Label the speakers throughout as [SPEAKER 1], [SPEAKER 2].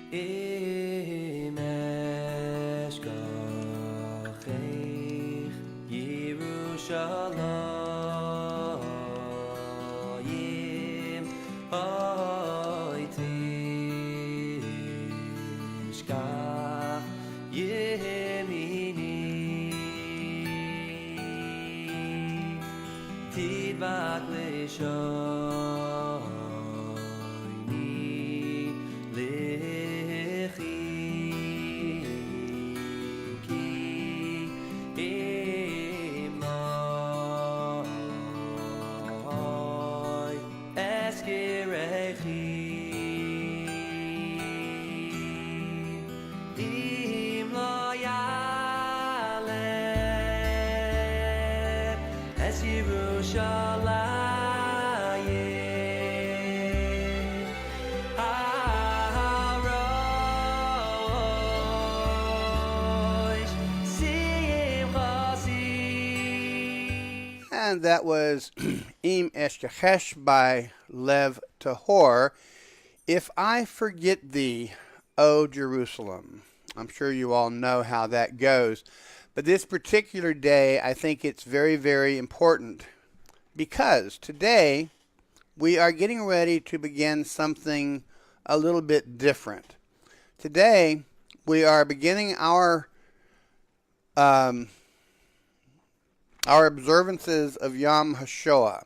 [SPEAKER 1] Im eshkachech Yerushalayim Oy tishkach Yemini Tidvak Lishoyni Lechi Ki Imoi Eskirechi Im lo yaleh Es Yerushalayim Harosh Simchasi.
[SPEAKER 2] And that was Im Eshkachesh by Lev Tahor. If I Forget Thee, O Jerusalem. I'm sure you all know how that goes. But this particular day, I think it's very, very important because today we are getting ready to begin something a little bit different. Today, we are beginning our observances of Yom HaShoah,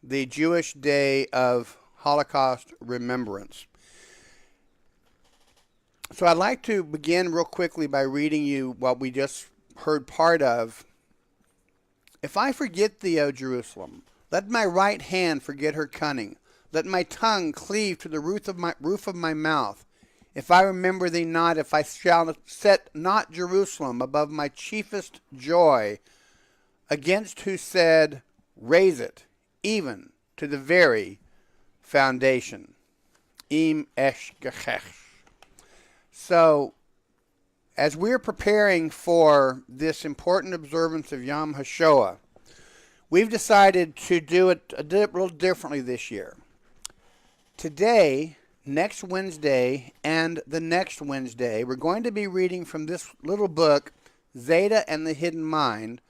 [SPEAKER 2] the Jewish day of Holocaust remembrance. So I'd like to begin real quickly by reading you what we just heard part of. If I forget thee, O Jerusalem, let my right hand forget her cunning. Let my tongue cleave to the roof of my mouth. If I remember thee not, if I shall set not Jerusalem above my chiefest joy, against who said, raise it, even to the very foundation. Im eshkechech. So, as we're preparing for this important observance of Yom HaShoah, we've decided to do it a little differently this year. Today, next Wednesday, and the next Wednesday, we're going to be reading from this little book, Zeyde and the Hidden Mind,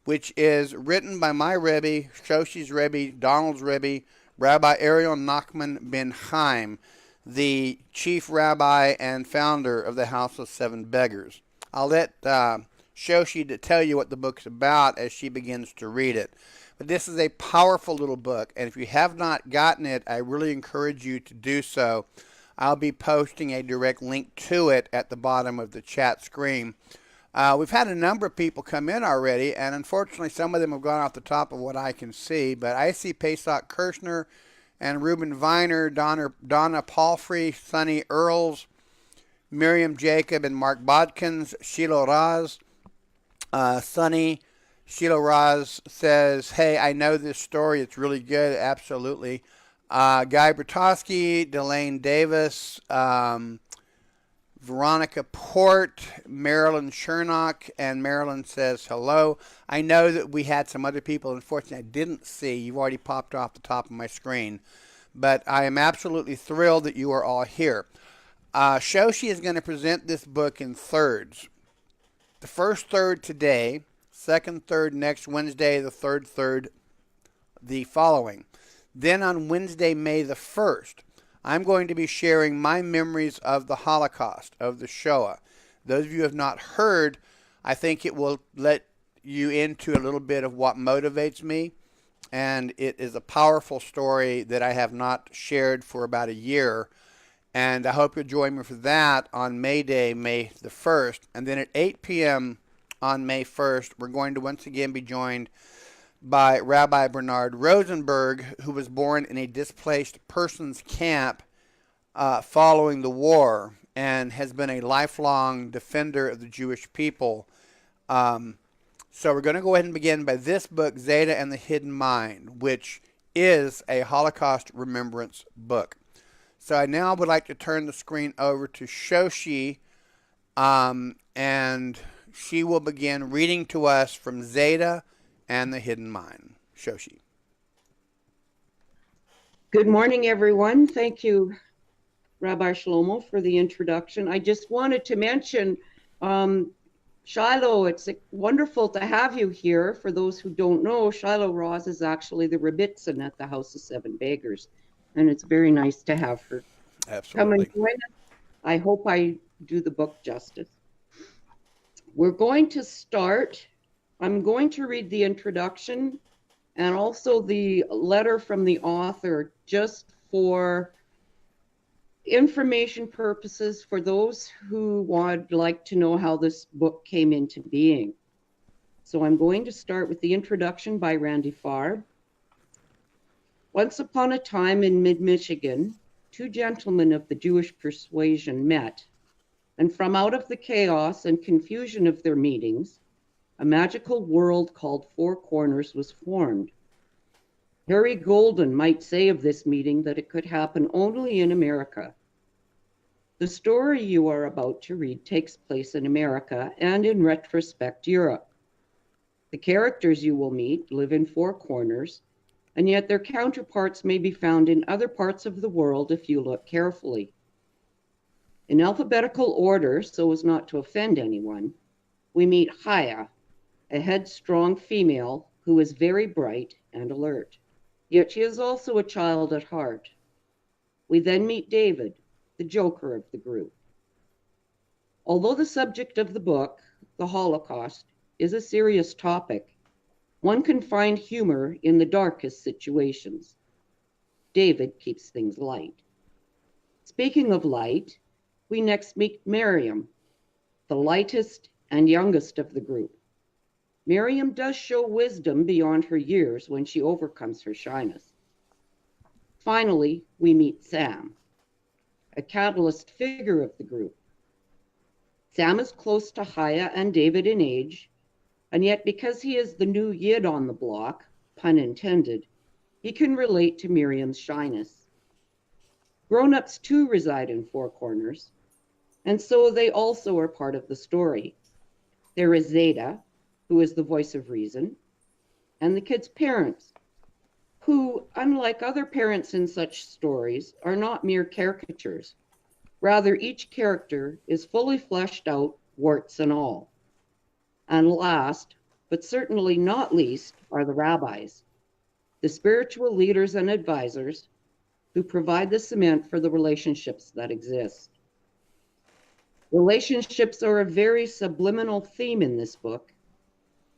[SPEAKER 2] which is written by my Rabbi, Shoshi's Rabbi, Donald's Rabbi, Rabbi Aryel Nachman ben Chaim, the chief rabbi and founder of the House of Seven Beggars. I'll let Shoshi tell you what the book's about as she begins to read it. But this is a powerful little book, and if you have not gotten it, I really encourage you to do so. I'll be posting a direct link to it at the bottom of the chat screen. We've had a number of people come in already, and unfortunately some of them have gone off the top of what I can see, but I see Pesach Kirshner and Reuben Viner, Donna Palfrey, Sonny Earls, Miriam Jacob and Mark Bodkins, Sheila Raz. Sonny, Sheila Raz says, hey, I know this story. It's really good. Absolutely. Guy Bertosky, Delane Davis, Veronica Port, Marilyn Shernock, and Marilyn says hello. I know that we had some other people, unfortunately, I didn't see. You've already popped off the top of my screen. But I am absolutely thrilled that you are all here. Shoshi is going to present this book in thirds. The first third today, second third next Wednesday, the third third the following. Then on Wednesday, May the 1st, I'm going to be sharing my memories of the Holocaust, of the Shoah. Those of you who have not heard, I think it will let you into a little bit of what motivates me. And it is a powerful story that I have not shared for about a year. And I hope you'll join me for that on May Day, May the 1st. And then at 8 p.m. on May 1st, we're going to once again be joined by Rabbi Bernard Rosenberg, who was born in a displaced persons camp following the war and has been a lifelong defender of the Jewish people. So we're going to go ahead and begin by this book, Zeyde and the Hidden Mind, which is a Holocaust remembrance book. So I now would like to turn the screen over to Shoshi, and she will begin reading to us from Zeyde and the Hidden Mind. Shoshi.
[SPEAKER 3] Good morning, everyone. Thank you, Rabbi Shlomo, for the introduction. I just wanted to mention, Shiloh, it's wonderful to have you here. For those who don't know, Shiloh Ross is actually the Rebbitzin at the House of Seven Beggars, and it's very nice to have her come and
[SPEAKER 2] Absolutely.
[SPEAKER 3] join us. I hope I do the book justice. We're going to start. I'm going to read the introduction and also the letter from the author, just for information purposes for those who would like to know how this book came into being. So I'm going to start with the introduction by Randy Farb. Once upon a time in mid-Michigan, two gentlemen of the Jewish persuasion met, and from out of the chaos and confusion of their meetings, a magical world called Four Corners was formed. Harry Golden might say of this meeting that it could happen only in America. The story you are about to read takes place in America and, in retrospect, Europe. The characters you will meet live in Four Corners, and yet their counterparts may be found in other parts of the world if you look carefully. In alphabetical order, so as not to offend anyone, we meet Chaya, a headstrong female who is very bright and alert. Yet she is also a child at heart. We then meet David, the joker of the group. Although the subject of the book, the Holocaust, is a serious topic, one can find humor in the darkest situations. David keeps things light. Speaking of light, we next meet Miriam, the lightest and youngest of the group. Miriam does show wisdom beyond her years when she overcomes her shyness. Finally, we meet Sam, a catalyst figure of the group. Sam is close to Chaya and David in age, and yet because he is the new Yid on the block, pun intended, he can relate to Miriam's shyness. Grown-ups too reside in Four Corners, and so they also are part of the story. There is Zeyde, who is the voice of reason, and the kids' parents, who, unlike other parents in such stories, are not mere caricatures. Rather, each character is fully fleshed out, warts and all. And last, but certainly not least, are the rabbis, the spiritual leaders and advisors who provide the cement for the relationships that exist. Relationships are a very subliminal theme in this book.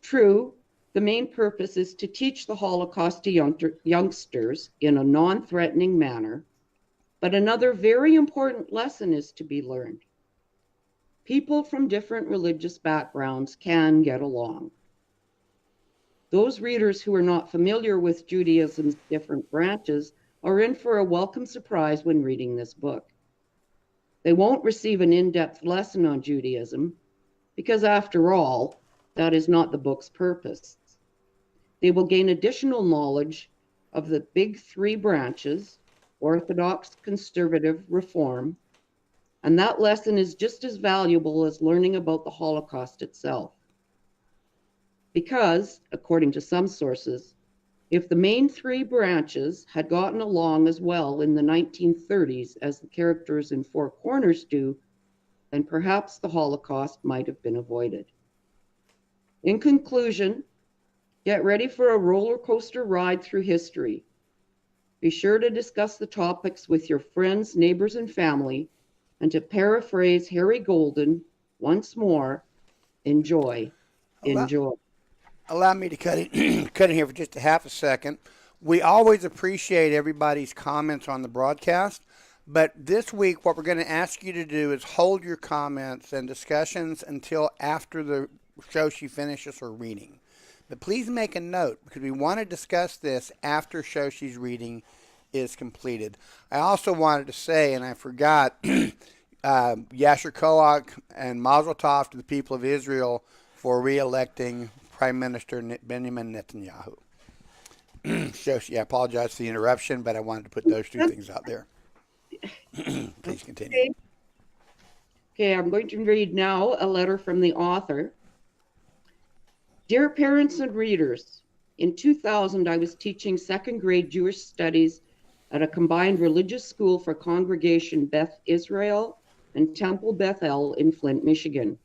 [SPEAKER 3] True, the main purpose is to teach the Holocaust to youngsters in a non-threatening manner, but another very important lesson is to be learned. People from different religious backgrounds can get along. Those readers who are not familiar with Judaism's different branches are in for a welcome surprise when reading this book. They won't receive an in-depth lesson on Judaism because, after all, that is not the book's purpose. They will gain additional knowledge of the big three branches: Orthodox, Conservative, Reform, and that lesson is just as valuable as learning about the Holocaust itself. Because, according to some sources, if the main three branches had gotten along as well in the 1930s as the characters in Four Corners do, then perhaps the Holocaust might have been avoided. In conclusion, get ready for a roller coaster ride through history. Be sure to discuss the topics with your friends, neighbors, and family, and to paraphrase Harry Golden once more, enjoy, enjoy.
[SPEAKER 2] Allow me to cut in here for just a half a second. We always appreciate everybody's comments on the broadcast, but this week what we're going to ask you to do is hold your comments and discussions until after the Shoshi finishes her reading. But please make a note, because we want to discuss this after Shoshi's reading is completed. I also wanted to say, and I forgot, Yasher Koach and Mazel Tov to the people of Israel for re-electing Prime Minister Benjamin Netanyahu. Shoshi, I apologize for the interruption, but I wanted to put those two things out there. Please continue.
[SPEAKER 3] Okay, I'm going to read now a letter from the author. Dear parents and readers, in 2000 I was teaching second grade Jewish studies at a combined religious school for Congregation Beth Israel and Temple Beth El in Flint, Michigan.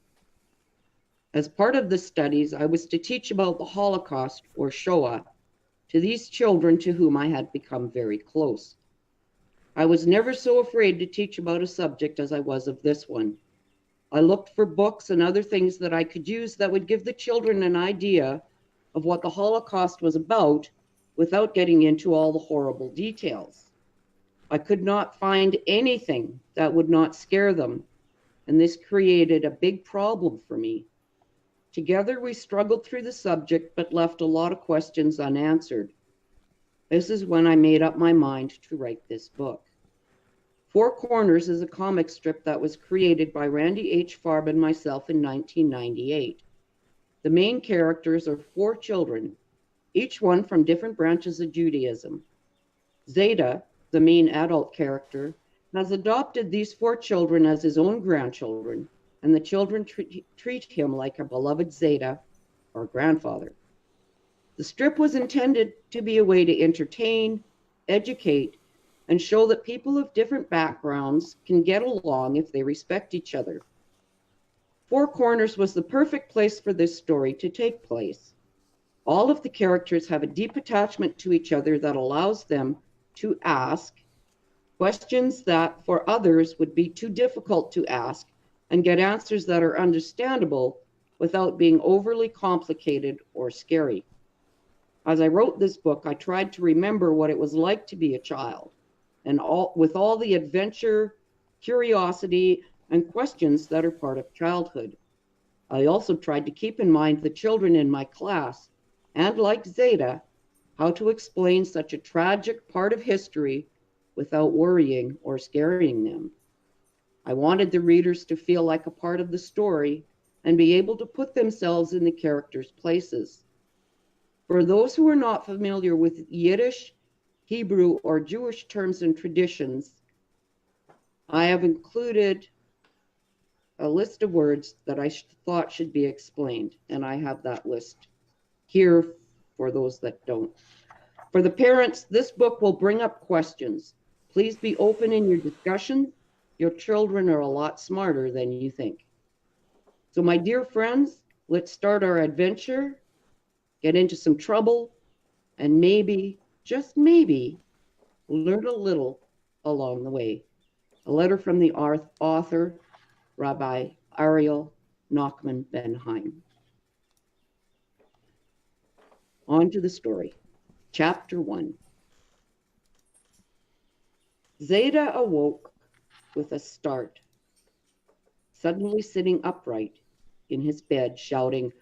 [SPEAKER 3] As part of the studies, I was to teach about the Holocaust, or Shoah, to these children to whom I had become very close. I was never so afraid to teach about a subject as I was of this one. I looked for books and other things that I could use that would give the children an idea of what the Holocaust was about without getting into all the horrible details. I could not find anything that would not scare them, and this created a big problem for me. Together, we struggled through the subject, but left a lot of questions unanswered. This is when I made up my mind to write this book. Four Corners is a comic strip that was created by Randy H. Farb and myself in 1998. The main characters are four children, each one from different branches of Judaism. Zeyde, the main adult character, has adopted these four children as his own grandchildren, and the children treat him like a beloved Zeyde, or grandfather. The strip was intended to be a way to entertain, educate, and show that people of different backgrounds can get along if they respect each other. Four Corners was the perfect place for this story to take place. All of the characters have a deep attachment to each other that allows them to ask questions that for others would be too difficult to ask, and get answers that are understandable without being overly complicated or scary. As I wrote this book, I tried to remember what it was like to be a child, and with all the adventure, curiosity, and questions that are part of childhood. I also tried to keep in mind the children in my class, and like Zeyde, how to explain such a tragic part of history without worrying or scaring them. I wanted the readers to feel like a part of the story and be able to put themselves in the characters' places. For those who are not familiar with Yiddish, Hebrew, or Jewish terms and traditions, I have included a list of words that I thought should be explained, and I have that list here for those that don't. For the parents, this book will bring up questions. Please be open in your discussions. Your children are a lot smarter than you think. So my dear friends, let's start our adventure, get into some trouble, and maybe, just maybe, learn a little along the way. A letter from the author, Rabbi Aryel Nachman Ben Chaim. On to the story. Chapter 1. Zeyde awoke with a start, suddenly sitting upright in his bed, shouting,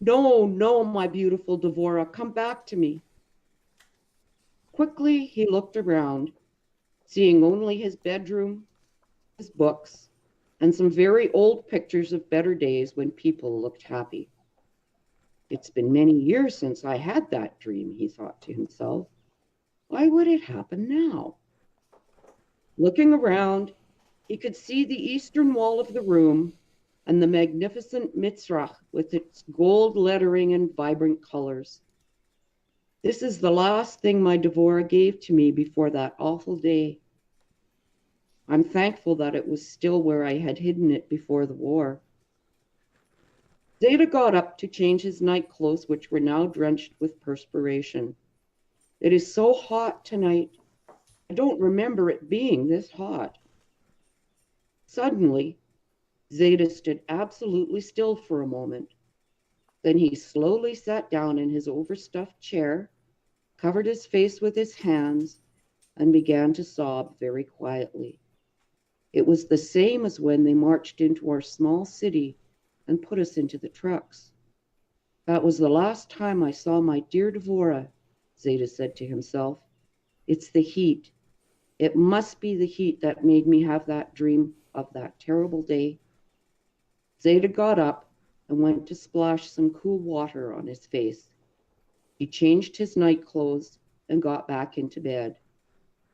[SPEAKER 3] "No, no, my beautiful Devorah, come back to me." Quickly, he looked around, seeing only his bedroom, his books, and some very old pictures of better days when people looked happy. It's been many years since I had that dream, he thought to himself. Why would it happen now? Looking around, he could see the eastern wall of the room and the magnificent Mitzrach with its gold lettering and vibrant colors. This is the last thing my Devorah gave to me before that awful day. I'm thankful that it was still where I had hidden it before the war. Zeyde got up to change his night clothes, which were now drenched with perspiration. It is so hot tonight. I don't remember it being this hot. Suddenly, Zeyde stood absolutely still for a moment. Then he slowly sat down in his overstuffed chair, covered his face with his hands, and began to sob very quietly. It was the same as when they marched into our small city and put us into the trucks. That was the last time I saw my dear Devorah, Zeyde said to himself. It's the heat. It must be the heat that made me have that dream of that terrible day. Zeyde got up and went to splash some cool water on his face. He changed his night clothes and got back into bed.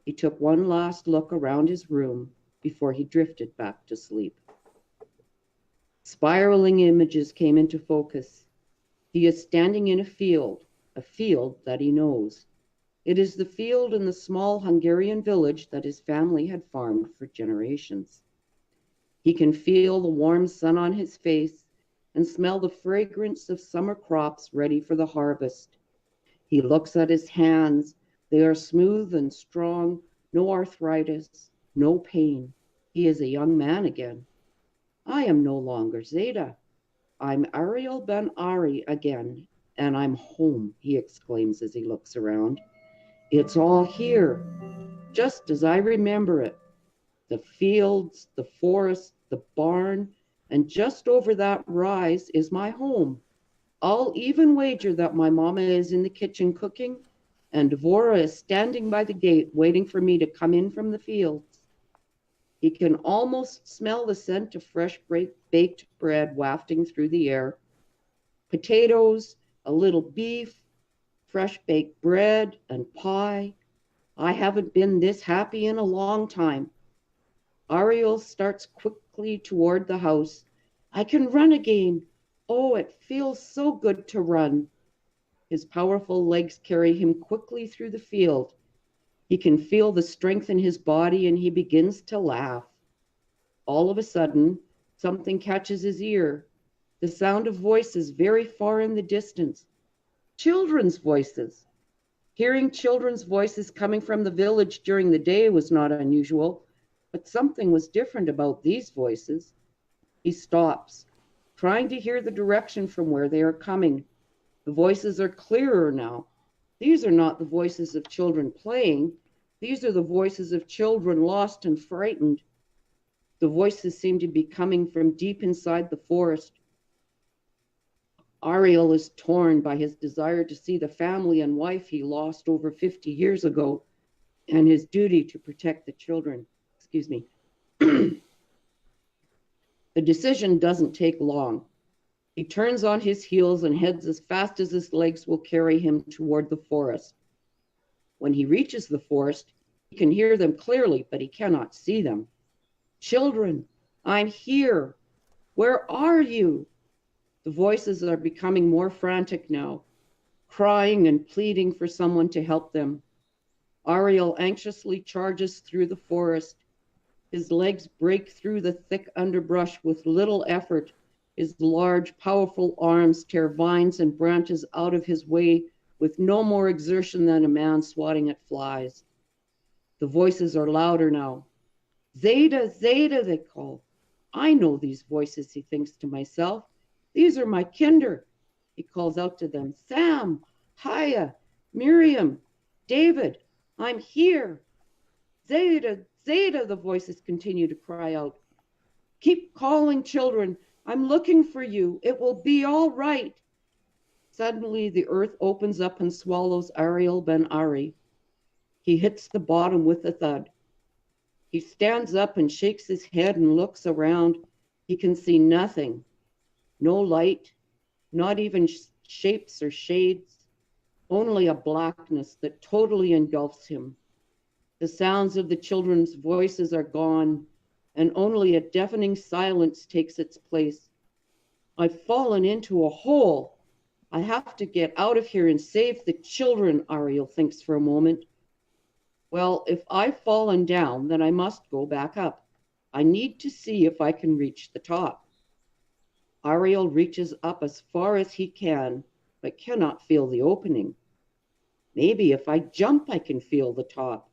[SPEAKER 3] He took one last look around his room before he drifted back to sleep. Spiraling images came into focus. He is standing in a field that he knows. It is the field in the small Hungarian village that his family had farmed for generations. He can feel the warm sun on his face and smell the fragrance of summer crops ready for the harvest. He looks at his hands. They are smooth and strong, no arthritis, no pain. He is a young man again. I am no longer Zeyde. I'm Aryel ben Ari again, and I'm home, he exclaims as he looks around. It's all here, just as I remember it. The fields, the forest, the barn, and just over that rise is my home. I'll even wager that my mama is in the kitchen cooking, and Dvora is standing by the gate waiting for me to come in from the fields. He can almost smell the scent of fresh baked bread wafting through the air. Potatoes, a little beef, fresh baked bread, and pie. I haven't been this happy in a long time. Aryel starts quickly toward the house. I can run again. Oh, it feels so good to run. His powerful legs carry him quickly through the field. He can feel the strength in his body and he begins to laugh. All of a sudden, something catches his ear. The sound of voices very far in the distance. Children's voices. Hearing children's voices coming from the village during the day was not unusual, but something was different about these voices. He stops, trying to hear the direction from where they are coming. The voices are clearer now. These are not the voices of children playing. These are the voices of children lost and frightened. The voices seem to be coming from deep inside the forest. Aryel is torn by his desire to see the family and wife he lost over 50 years ago and his duty to protect the children. Excuse me. The decision doesn't take long. He turns on his heels and heads as fast as his legs will carry him toward the forest. When he reaches the forest, he can hear them clearly, but he cannot see them. Children, I'm here. Where are you? The voices are becoming more frantic now, crying and pleading for someone to help them. Aryel anxiously charges through the forest. His legs break through the thick underbrush with little effort. His large, powerful arms tear vines and branches out of his way with no more exertion than a man swatting at flies. The voices are louder now. Zeyde, Zeyde, they call. I know these voices, he thinks to myself. These are my kinder. He calls out to them, Sam, Haya, Miriam, David, I'm here. Zeyde, Zeyde, the voices continue to cry out. Keep calling, children. I'm looking for you. It will be all right. Suddenly, the earth opens up and swallows Aryel ben Ari. He hits the bottom with a thud. He stands up and shakes his head and looks around. He can see nothing. No light, not even shapes or shades, only a blackness that totally engulfs him. The sounds of the children's voices are gone, and only a deafening silence takes its place. I've fallen into a hole. I have to get out of here and save the children, Aryel thinks for a moment. Well, if I've fallen down, then I must go back up. I need to see if I can reach the top. Aryel reaches up as far as he can, but cannot feel the opening. Maybe if I jump, I can feel the top.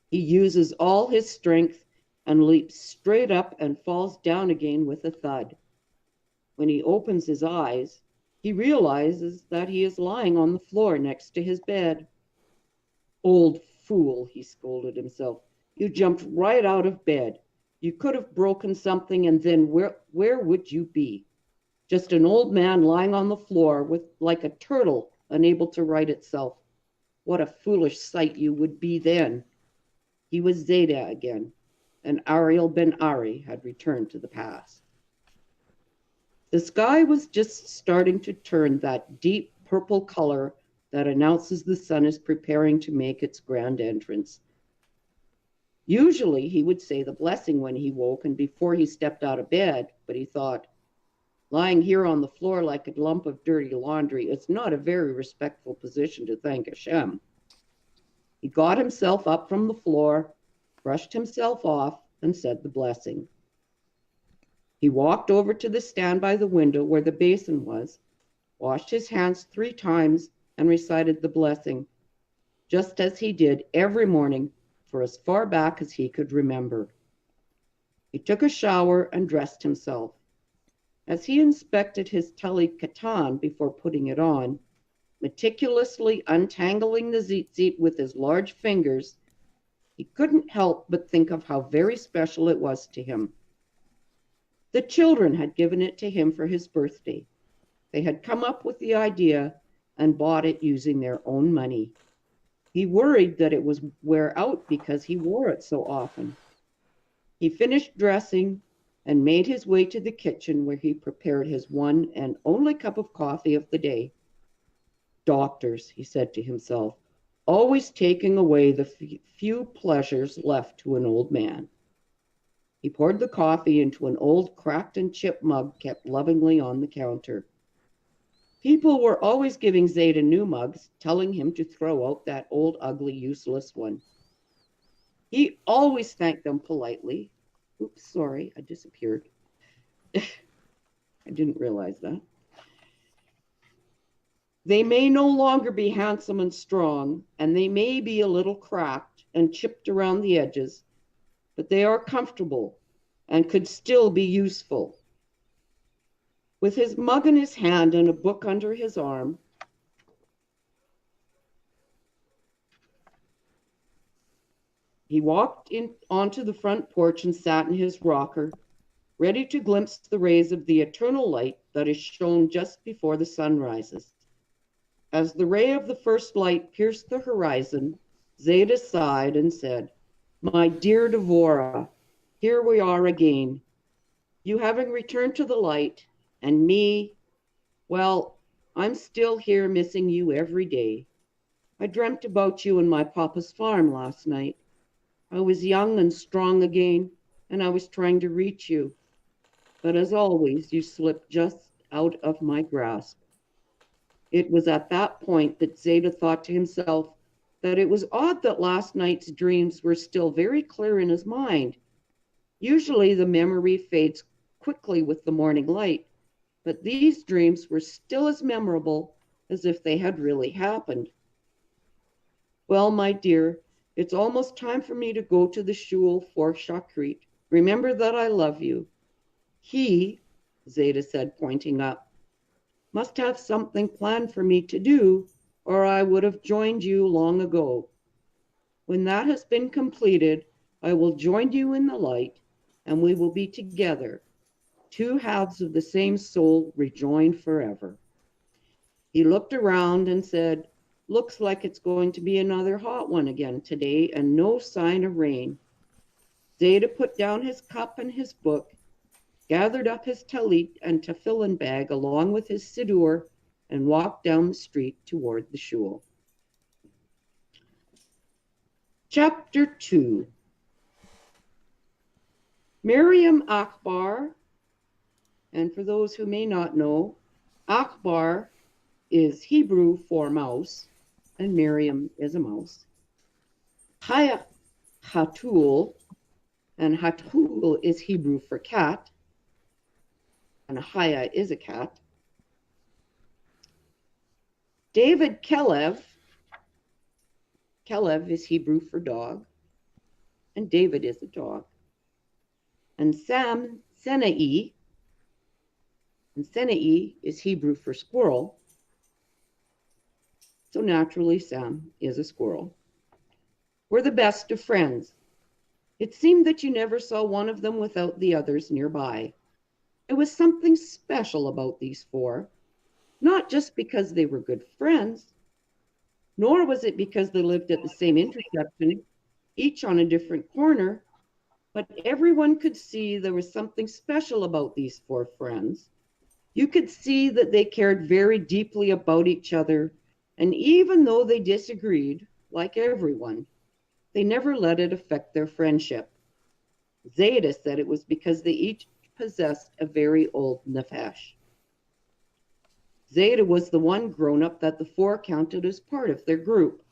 [SPEAKER 3] He uses all his strength and leaps straight up and falls down again with a thud. When he opens his eyes, he realizes that he is lying on the floor next to his bed. Old fool, he scolded himself. You jumped right out of bed. You could have broken something, and then where would you be? Just an old man lying on the floor with like a turtle unable to right itself. What a foolish sight you would be then. He was Zeyde again, and Aryel ben Ari had returned to the past. The sky was just starting to turn that deep purple color that announces the sun is preparing to make its grand entrance. Usually he would say the blessing when he woke and before he stepped out of bed, but he thought, lying here on the floor like a lump of dirty laundry is not a very respectful position to thank Hashem. He got himself up from the floor, brushed himself off, and said the blessing. He walked over to the stand by the window where the basin was, washed his hands 3 times, and recited the blessing, just as he did every morning for as far back as he could remember. He took a shower and dressed himself. As he inspected his talit katan before putting it on, meticulously untangling the tzitzit with his large fingers, he couldn't help but think of how very special it was to him. The children had given it to him for his birthday. They had come up with the idea and bought it using their own money. He worried that it was wear out because he wore it so often. He finished dressing and made his way to the kitchen where he prepared his one and only cup of coffee of the day. Doctors, he said to himself, always taking away the few pleasures left to an old man. He poured the coffee into an old cracked and chipped mug kept lovingly on the counter. People were always giving Zeyde new mugs, telling him to throw out that old, ugly, useless one. He always thanked them politely. Oops, sorry, I disappeared. I didn't realize that. They may no longer be handsome and strong, and they may be a little cracked and chipped around the edges, but they are comfortable and could still be useful. With his mug in his hand and a book under his arm, he walked onto the front porch and sat in his rocker, ready to glimpse the rays of the eternal light that is shown just before the sun rises. As the ray of the first light pierced the horizon, Zeyde sighed and said, "My dear Devora, here we are again. You having returned to the light, and me, well, I'm still here missing you every day. I dreamt about you in my papa's farm last night. I was young and strong again, and I was trying to reach you. But as always, you slipped just out of my grasp." It was at that point that Zeyde thought to himself that it was odd that last night's dreams were still very clear in his mind. Usually the memory fades quickly with the morning light, but these dreams were still as memorable as if they had really happened. "Well, my dear, it's almost time for me to go to the shul for Shachrit. Remember that I love you." "He," Zeyde said, pointing up, "must have something planned for me to do, or I would have joined you long ago. When that has been completed, I will join you in the light, and we will be together, 2 halves of the same soul rejoined forever." He looked around and said, "Looks like it's going to be another hot one again today, and no sign of rain." Zeyde put down his cup and his book, gathered up his talit and tefillin bag along with his siddur, and walked down the street toward the shul. Chapter 2. Miriam Akbar, and for those who may not know, Akbar is Hebrew for mouse, and Miriam is a mouse. Haya Hatul, and Hatul is Hebrew for cat, and Haya is a cat. David Kelev, Kelev is Hebrew for dog, and David is a dog. And Sam Senai, and Senai is Hebrew for squirrel, so naturally Sam is a squirrel. We're the best of friends. It seemed that you never saw one of them without the others nearby. It was something special about these 4, not just because they were good friends, nor was it because they lived at the same intersection, each on a different corner, but everyone could see there was something special about these 4 friends. You could see that they cared very deeply about each other, and even though they disagreed, like everyone, they never let it affect their friendship. Zeyde said it was because they each possessed a very old nefesh. Zeyde was the one grown-up that the 4 counted as part of their group.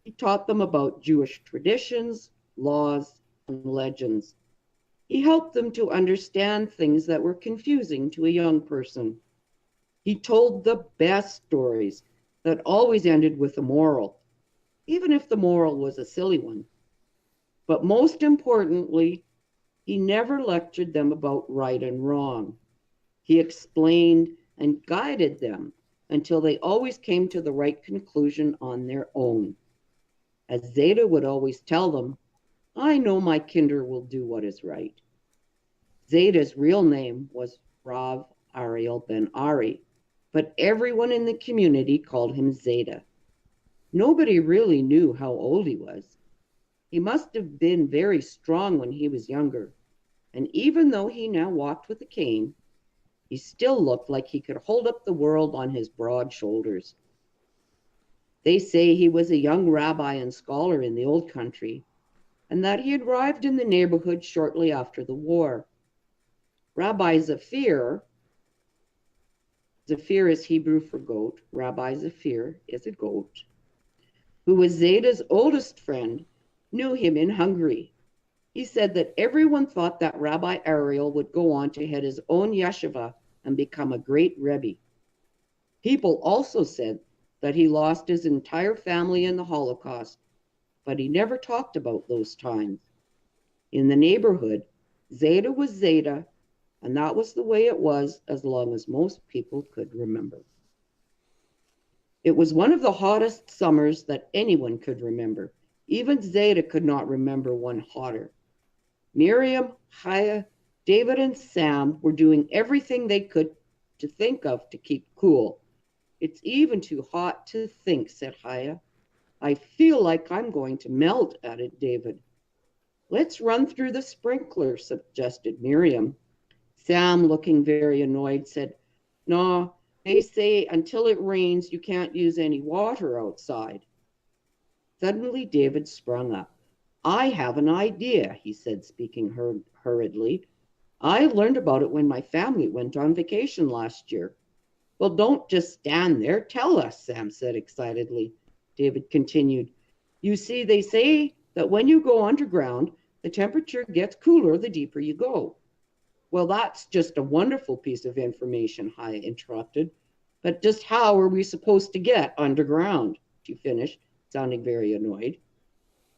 [SPEAKER 3] He taught them about Jewish traditions, laws, and legends. He helped them to understand things that were confusing to a young person. He told the best stories that always ended with a moral, even if the moral was a silly one. But most importantly, he never lectured them about right and wrong. He explained and guided them until they always came to the right conclusion on their own. As Zeyde would always tell them, I know my kinder will do what is right. Zayda's real name was Rav Aryel ben Ari, but everyone in the community called him Zeyde. Nobody really knew how old he was. He must have been very strong when he was younger, and even though he now walked with a cane, he still looked like he could hold up the world on his broad shoulders. They say he was a young rabbi and scholar in the old country, and that he had arrived in the neighborhood shortly after the war. Rabbi Zafir is Hebrew for goat, Rabbi Zafir is a goat, who was Zayde's oldest friend, knew him in Hungary. He said that everyone thought that Rabbi Aryel would go on to head his own yeshiva and become a great Rebbe. People also said that he lost his entire family in the Holocaust, but he never talked about those times. In the neighborhood, Zeyde was Zeyde, and that was the way it was as long as most people could remember. It was one of the hottest summers that anyone could remember. Even Zeyde could not remember one hotter. Miriam, Chaya, David, and Sam were doing everything they could to think of to keep cool. It's even too hot to think, said Chaya. I feel like I'm going to melt, added David. Let's run through the sprinkler, suggested Miriam. Sam, looking very annoyed, said, No, they say until it rains you can't use any water outside. Suddenly David sprung up. I have an idea, he said, speaking hurriedly. I learned about it when my family went on vacation last year. Well, don't just stand there. Tell us, Sam said excitedly. David continued. You see, they say that when you go underground, the temperature gets cooler the deeper you go. Well, that's just a wonderful piece of information, Chaya interrupted. But just how are we supposed to get underground? She finished, sounding very annoyed.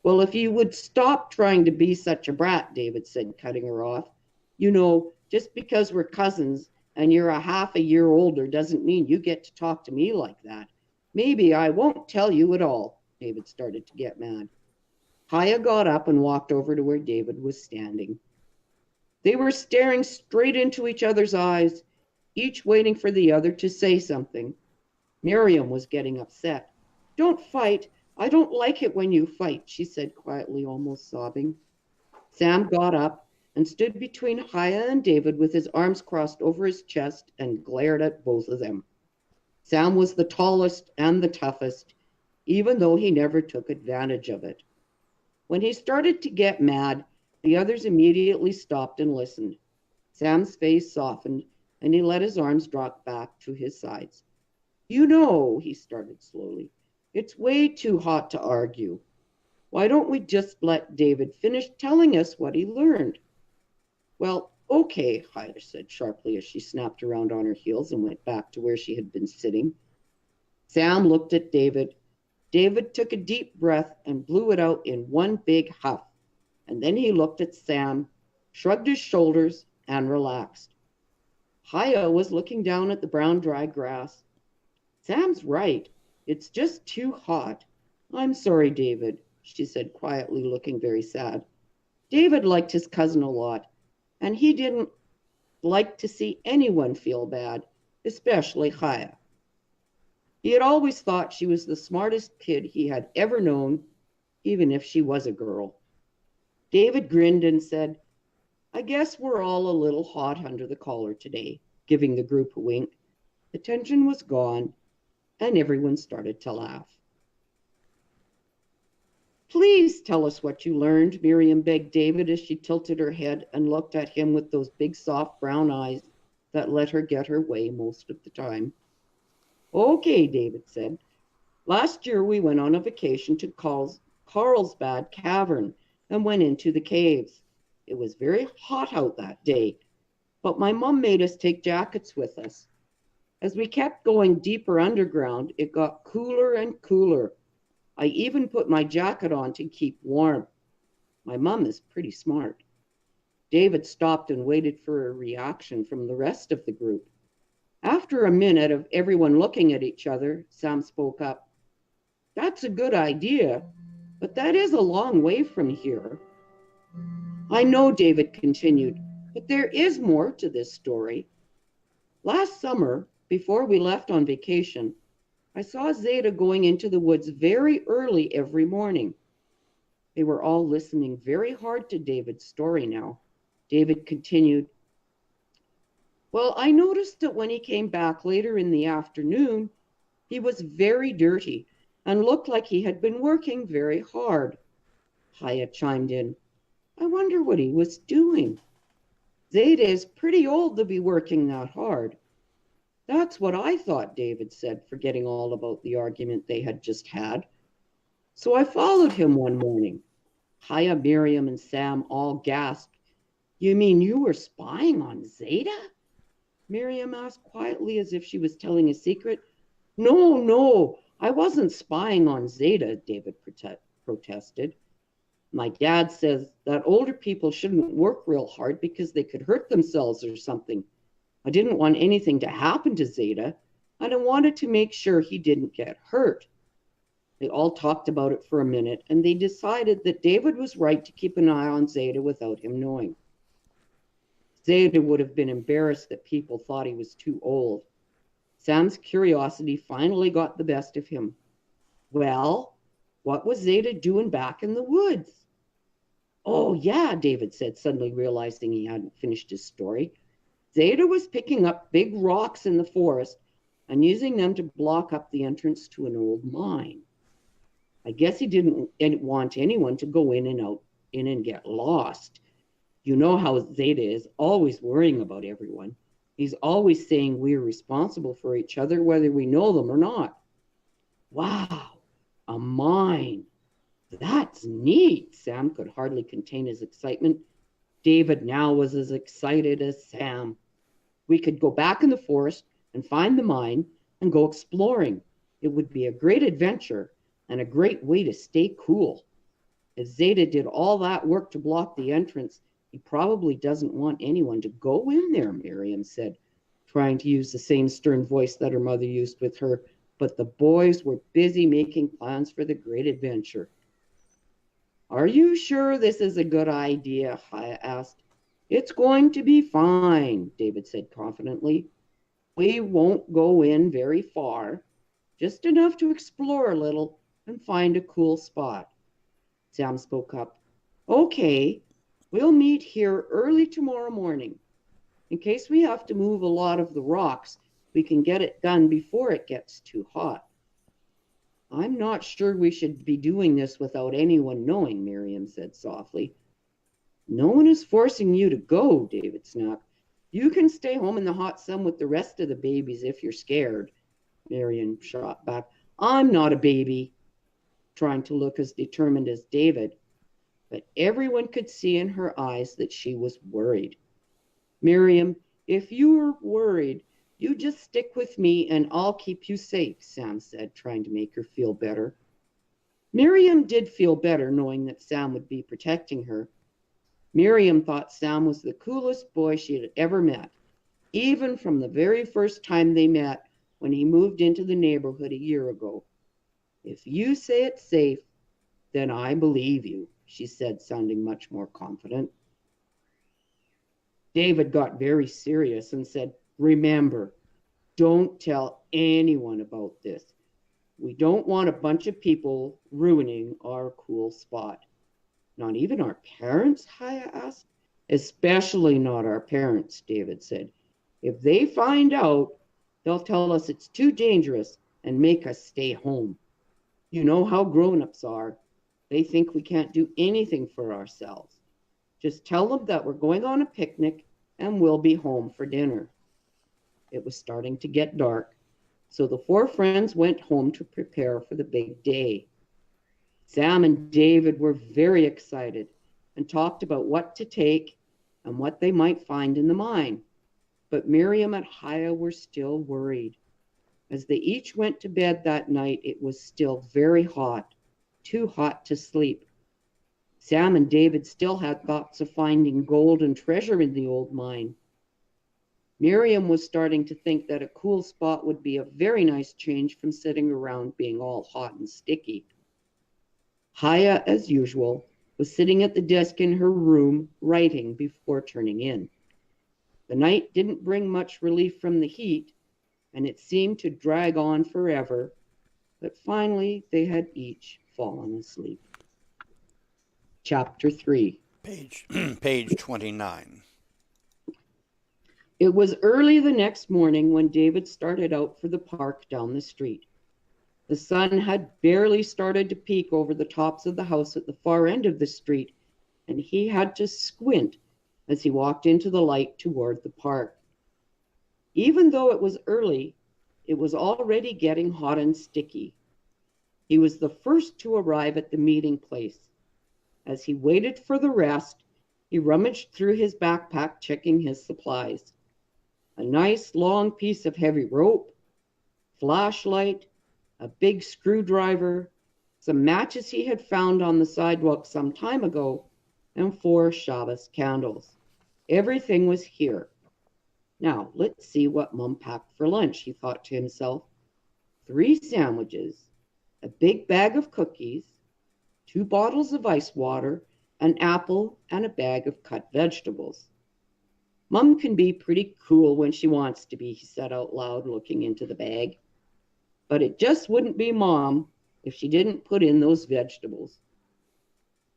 [SPEAKER 3] Well, if you would stop trying to be such a brat, David said, cutting her off. You know, just because we're cousins and you're a half a year older doesn't mean you get to talk to me like that. Maybe I won't tell you at all. David started to get mad. Chaya got up and walked over to where David was standing. They were staring straight into each other's eyes, each waiting for the other to say something. Miriam was getting upset. Don't fight. I don't like it when you fight, she said quietly, almost sobbing. Sam got up and stood between Chaya and David with his arms crossed over his chest and glared at both of them. Sam was the tallest and the toughest, even though he never took advantage of it. When he started to get mad, the others immediately stopped and listened. Sam's face softened, and he let his arms drop back to his sides. You know, he started slowly, it's way too hot to argue. Why don't we just let David finish telling us what he learned? Well, okay, Chaya said sharply as she snapped around on her heels and went back to where she had been sitting. Sam looked at David. David took a deep breath and blew it out in one big huff. And then he looked at Sam, shrugged his shoulders, and relaxed. Chaya was looking down at the brown, dry grass. Sam's right. It's just too hot. I'm sorry, David, she said quietly, looking very sad. David liked his cousin a lot, and he didn't like to see anyone feel bad, especially Chaya. He had always thought she was the smartest kid he had ever known, even if she was a girl. David grinned and said, I guess we're all a little hot under the collar today, giving the group a wink. The tension was gone, and everyone started to laugh. Please tell us what you learned, Miriam begged David as she tilted her head and looked at him with those big, soft brown eyes that let her get her way most of the time. Okay, David said. Last year we went on a vacation to Carlsbad Cavern and went into the caves. It was very hot out that day, but my mom made us take jackets with us. As we kept going deeper underground, it got cooler and cooler. I even put my jacket on to keep warm. My mom is pretty smart. David stopped and waited for a reaction from the rest of the group. After a minute of everyone looking at each other, Sam spoke up. That's a good idea, but that is a long way from here. I know, David continued, but there is more to this story. Last summer, before we left on vacation, I saw Zeyde going into the woods very early every morning. They were all listening very hard to David's story now. David continued, well, I noticed that when he came back later in the afternoon, he was very dirty and looked like he had been working very hard. Chaya chimed in, I wonder what he was doing. Zeyde is pretty old to be working that hard. That's what I thought, David said, forgetting all about the argument they had just had. So I followed him one morning. Chaya, Miriam, and Sam all gasped. You mean you were spying on Zeyde? Miriam asked quietly as if she was telling a secret. No, I wasn't spying on Zeyde, David protested. My dad says that older people shouldn't work real hard because they could hurt themselves or something. I didn't want anything to happen to Zeyde, and I wanted to make sure he didn't get hurt. They all talked about it for a minute, and they decided that David was right to keep an eye on Zeyde without him knowing. Zeyde would have been embarrassed that people thought he was too old. Sam's curiosity finally got the best of him. Well, what was Zeyde doing back in the woods? Oh, yeah, David said, suddenly realizing he hadn't finished his story. Zeyde was picking up big rocks in the forest and using them to block up the entrance to an old mine. I guess he didn't want anyone to go in and get lost. You know how Zeyde is, always worrying about everyone. He's always saying we're responsible for each other, whether we know them or not. Wow, a mine. That's neat. Sam could hardly contain his excitement. David now was as excited as Sam. We could go back in the forest and find the mine and go exploring. It would be a great adventure and a great way to stay cool. If Zeyde did all that work to block the entrance, he probably doesn't want anyone to go in there, Miriam said, trying to use the same stern voice that her mother used with her, but the boys were busy making plans for the great adventure. Are you sure this is a good idea? Chaya asked. It's going to be fine, David said confidently. We won't go in very far, just enough to explore a little and find a cool spot. Sam spoke up. Okay, we'll meet here early tomorrow morning. In case we have to move a lot of the rocks, we can get it done before it gets too hot. I'm not sure we should be doing this without anyone knowing, Miriam said softly. No one is forcing you to go, David snapped. You can stay home in the hot sun with the rest of the babies if you're scared. Miriam shot back. I'm not a baby, trying to look as determined as David. But everyone could see in her eyes that she was worried. Miriam, if you're worried, you just stick with me and I'll keep you safe, Sam said, trying to make her feel better. Miriam did feel better knowing that Sam would be protecting her. Miriam thought Sam was the coolest boy she had ever met, even from the very first time they met when he moved into the neighborhood a year ago. If you say it's safe, then I believe you, she said, sounding much more confident. David got very serious and said, remember, don't tell anyone about this. We don't want a bunch of people ruining our cool spot. Not even our parents, Chaya asked. Especially not our parents, David said. If they find out, they'll tell us it's too dangerous and make us stay home. You know how grown-ups are. They think we can't do anything for ourselves. Just tell them that we're going on a picnic and we'll be home for dinner. It was starting to get dark. So the four friends went home to prepare for the big day. Sam and David were very excited and talked about what to take and what they might find in the mine. But Miriam and Haya were still worried. As they each went to bed that night, it was still very hot, too hot to sleep. Sam and David still had thoughts of finding gold and treasure in the old mine. Miriam was starting to think that a cool spot would be a very nice change from sitting around being all hot and sticky. Haya, as usual, was sitting at the desk in her room writing before turning in. The night didn't bring much relief from the heat, and it seemed to drag on forever, but finally they had each fallen asleep. Chapter 3.
[SPEAKER 2] Page 29.
[SPEAKER 3] It was early the next morning when David started out for the park down the street. The sun had barely started to peek over the tops of the house at the far end of the street, and he had to squint as he walked into the light toward the park. Even though it was early, it was already getting hot and sticky. He was the first to arrive at the meeting place. As he waited for the rest, he rummaged through his backpack, checking his supplies. A nice long piece of heavy rope, flashlight, a big screwdriver, some matches he had found on the sidewalk some time ago, and 4 Shabbos candles. Everything was here. Now, let's see what Mom packed for lunch, he thought to himself. 3 sandwiches, a big bag of cookies, 2 bottles of ice water, an apple, and a bag of cut vegetables. Mom can be pretty cool when she wants to be, he said out loud, looking into the bag. But it just wouldn't be Mom if she didn't put in those vegetables.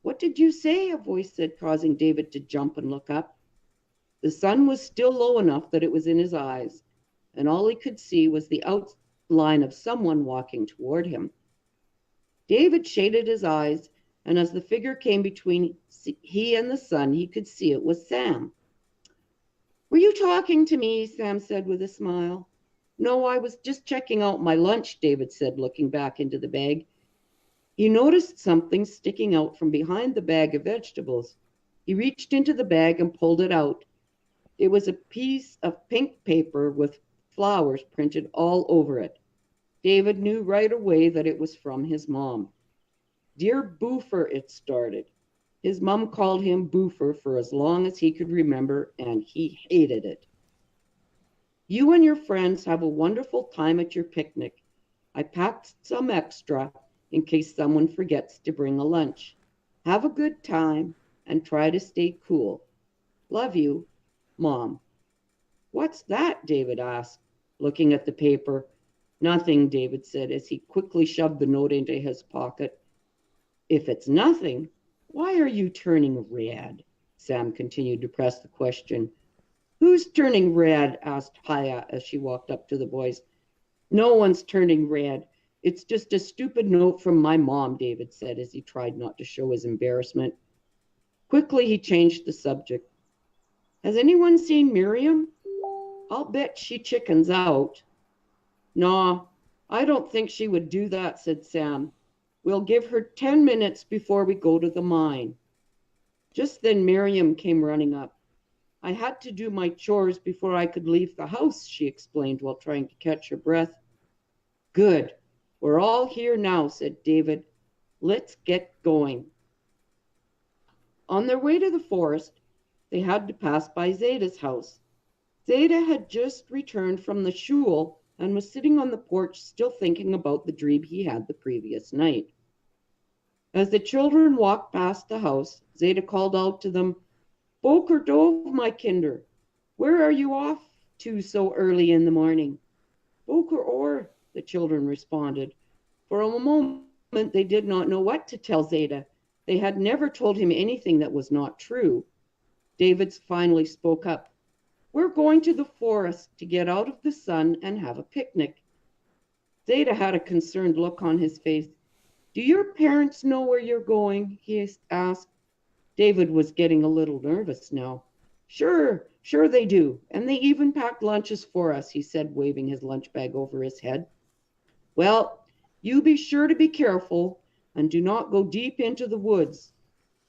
[SPEAKER 3] What did you say? A voice said, causing David to jump and look up. The sun was still low enough that it was in his eyes, and all he could see was the outline of someone walking toward him. David shaded his eyes, and as the figure came between he and the sun, he could see it was Sam. Were you talking to me? Sam said with a smile. No, I was just checking out my lunch, David said, looking back into the bag. He noticed something sticking out from behind the bag of vegetables. He reached into the bag and pulled it out. It was a piece of pink paper with flowers printed all over it. David knew right away that it was from his mom. Dear Boofer, it started. His mom called him Boofer for as long as he could remember, and he hated it. You and your friends have a wonderful time at your picnic. I packed some extra in case someone forgets to bring a lunch. Have a good time and try to stay cool. Love you, Mom. What's that? David asked, looking at the paper. Nothing, David said as he quickly shoved the note into his pocket. If it's nothing, why are you turning red? Sam continued to press the question. Who's turning red? Asked Haya as she walked up to the boys. No one's turning red. It's just a stupid note from my mom, David said as he tried not to show his embarrassment. Quickly, he changed the subject. Has anyone seen Miriam? I'll bet she chickens out. No, I don't think she would do that, said Sam. We'll give her 10 minutes before we go to the mine. Just then Miriam came running up. I had to do my chores before I could leave the house, she explained while trying to catch her breath. Good. We're all here now, said David. Let's get going. On their way to the forest, they had to pass by Zeyde's house. Zeyde had just returned from the shul and was sitting on the porch still thinking about the dream he had the previous night. As the children walked past the house, Zeyde called out to them, Boker Dov, my kinder, where are you off to so early in the morning? Boker Or, the children responded. For a moment, they did not know what to tell Zeyde. They had never told him anything that was not true. David finally spoke up. We're going to the forest to get out of the sun and have a picnic. Zeyde had a concerned look on his face. Do your parents know where you're going? He asked. David was getting a little nervous now. Sure they do. And they even packed lunches for us, he said, waving his lunch bag over his head. Well, you be sure to be careful and do not go deep into the woods.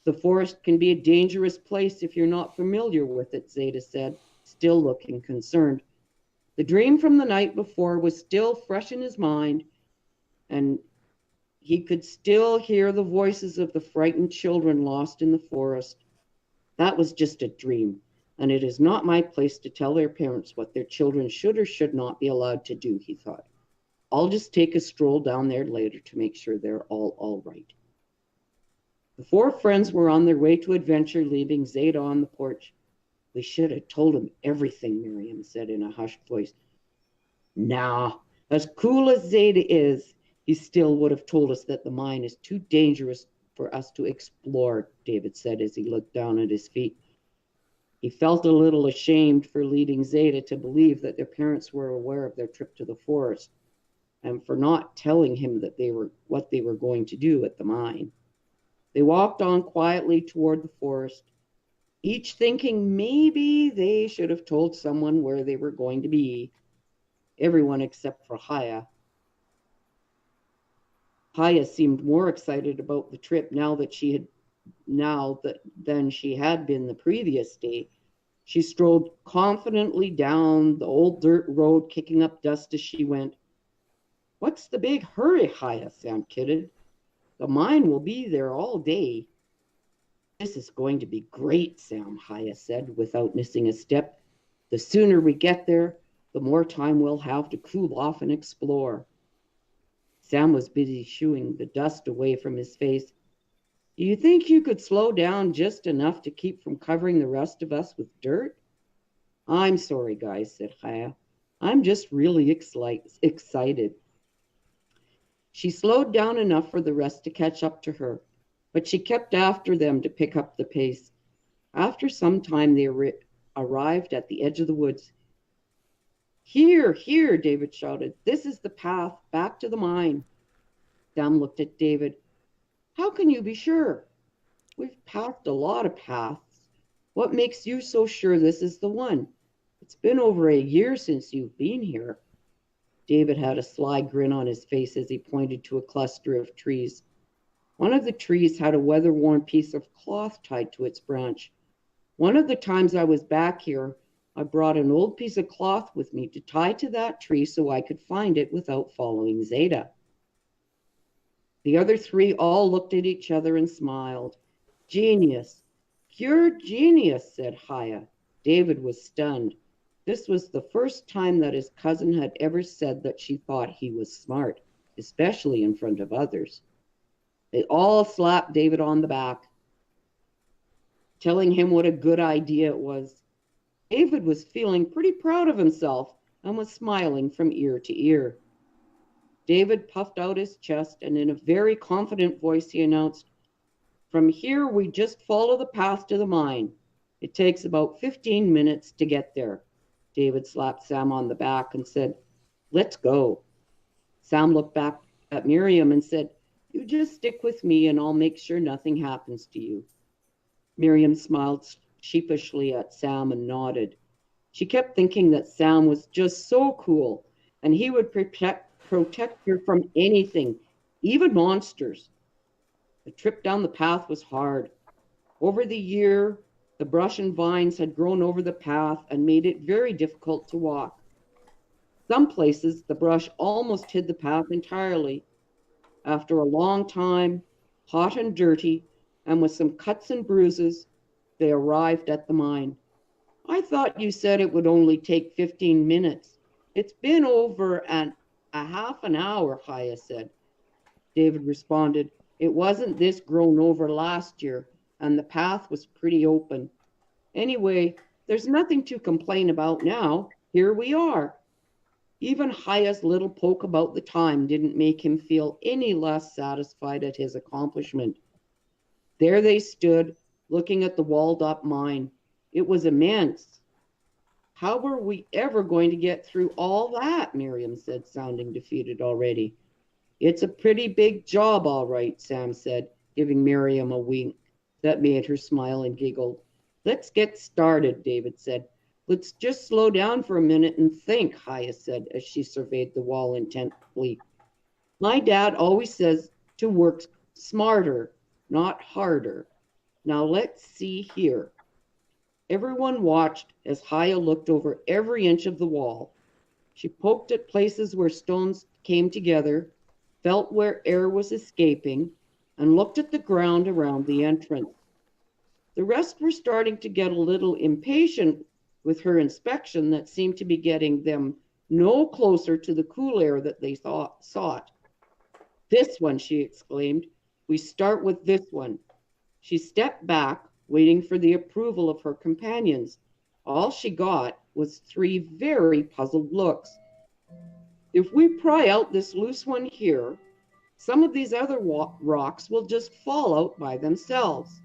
[SPEAKER 3] The forest can be a dangerous place if you're not familiar with it, Zeyde said, still looking concerned. The dream from the night before was still fresh in his mind, and he could still hear the voices of the frightened children lost in the forest. That was just a dream, and it is not my place to tell their parents what their children should or should not be allowed to do, he thought. I'll just take a stroll down there later to make sure they're all right. The four friends were on their way to adventure, leaving Zeyde on the porch. We should have told him everything, Miriam said in a hushed voice. Nah, as cool as Zeyde is, he still would have told us that the mine is too dangerous for us to explore, David said as he looked down at his feet. He felt a little ashamed for leading Zeyde to believe that their parents were aware of their trip to the forest, and for not telling him that what they were going to do at the mine. They walked on quietly toward the forest, each thinking maybe they should have told someone where they were going to be. Everyone except for Chaya. Chaya seemed more excited about the trip than she had been the previous day. She strolled confidently down the old dirt road, kicking up dust as she went. What's the big hurry, Chaya? Sam kidded. The mine will be there all day. This is going to be great, Sam, Chaya said, without missing a step. The sooner we get there, the more time we'll have to cool off and explore. Sam was busy shooing the dust away from his face. Do you think you could slow down just enough to keep from covering the rest of us with dirt? I'm sorry, guys, said Chaya. I'm just really excited. She slowed down enough for the rest to catch up to her, but she kept after them to pick up the pace. After some time, they arrived at the edge of the woods. Here, David shouted. This is the path back to the mine. Sam looked at David. How can you be sure? We've passed a lot of paths. What makes you so sure this is the one? It's been over a year since you've been here. David had a sly grin on his face as he pointed to a cluster of trees. One of the trees had a weather-worn piece of cloth tied to its branch. One of the times I was back here, I brought an old piece of cloth with me to tie to that tree so I could find it without following Zeyde. The other three all looked at each other and smiled. Genius, pure genius, said Chaya. David was stunned. This was the first time that his cousin had ever said that she thought he was smart, especially in front of others. They all slapped David on the back, telling him what a good idea it was. David was feeling pretty proud of himself and was smiling from ear to ear. David puffed out his chest, and in a very confident voice he announced, From here we just follow the path to the mine. It takes about 15 minutes to get there. David slapped Sam on the back and said, Let's go. Sam looked back at Miriam and said, You just stick with me and I'll make sure nothing happens to you. Miriam smiled sheepishly at Sam and nodded. She kept thinking that Sam was just so cool and he would protect her from anything, even monsters. The trip down the path was hard. Over the year, the brush and vines had grown over the path and made it very difficult to walk. Some places, the brush almost hid the path entirely. After a long time, hot and dirty, and with some cuts and bruises, they arrived at the mine. I thought you said it would only take 15 minutes. It's been over a half an hour, Chaya said. David responded, It wasn't this grown over last year, and the path was pretty open. Anyway, there's nothing to complain about now. Here we are. Even Chaya's little poke about the time didn't make him feel any less satisfied at his accomplishment. There they stood, looking at the walled-up mine. It was immense. How were we ever going to get through all that? Miriam said, sounding defeated already. It's a pretty big job, all right, Sam said, giving Miriam a wink that made her smile and giggled. Let's get started, David said. Let's just slow down for a minute and think, Haya said as she surveyed the wall intently. My dad always says to work smarter, not harder. Now let's see here. Everyone watched as Haya looked over every inch of the wall. She poked at places where stones came together, felt where air was escaping, and looked at the ground around the entrance. The rest were starting to get a little impatient with her inspection that seemed to be getting them no closer to the cool air that they sought. This one, she exclaimed. We start with this one. She stepped back, waiting for the approval of her companions. All she got was 3 very puzzled looks. If we pry out this loose one here, some of these other rocks will just fall out by themselves.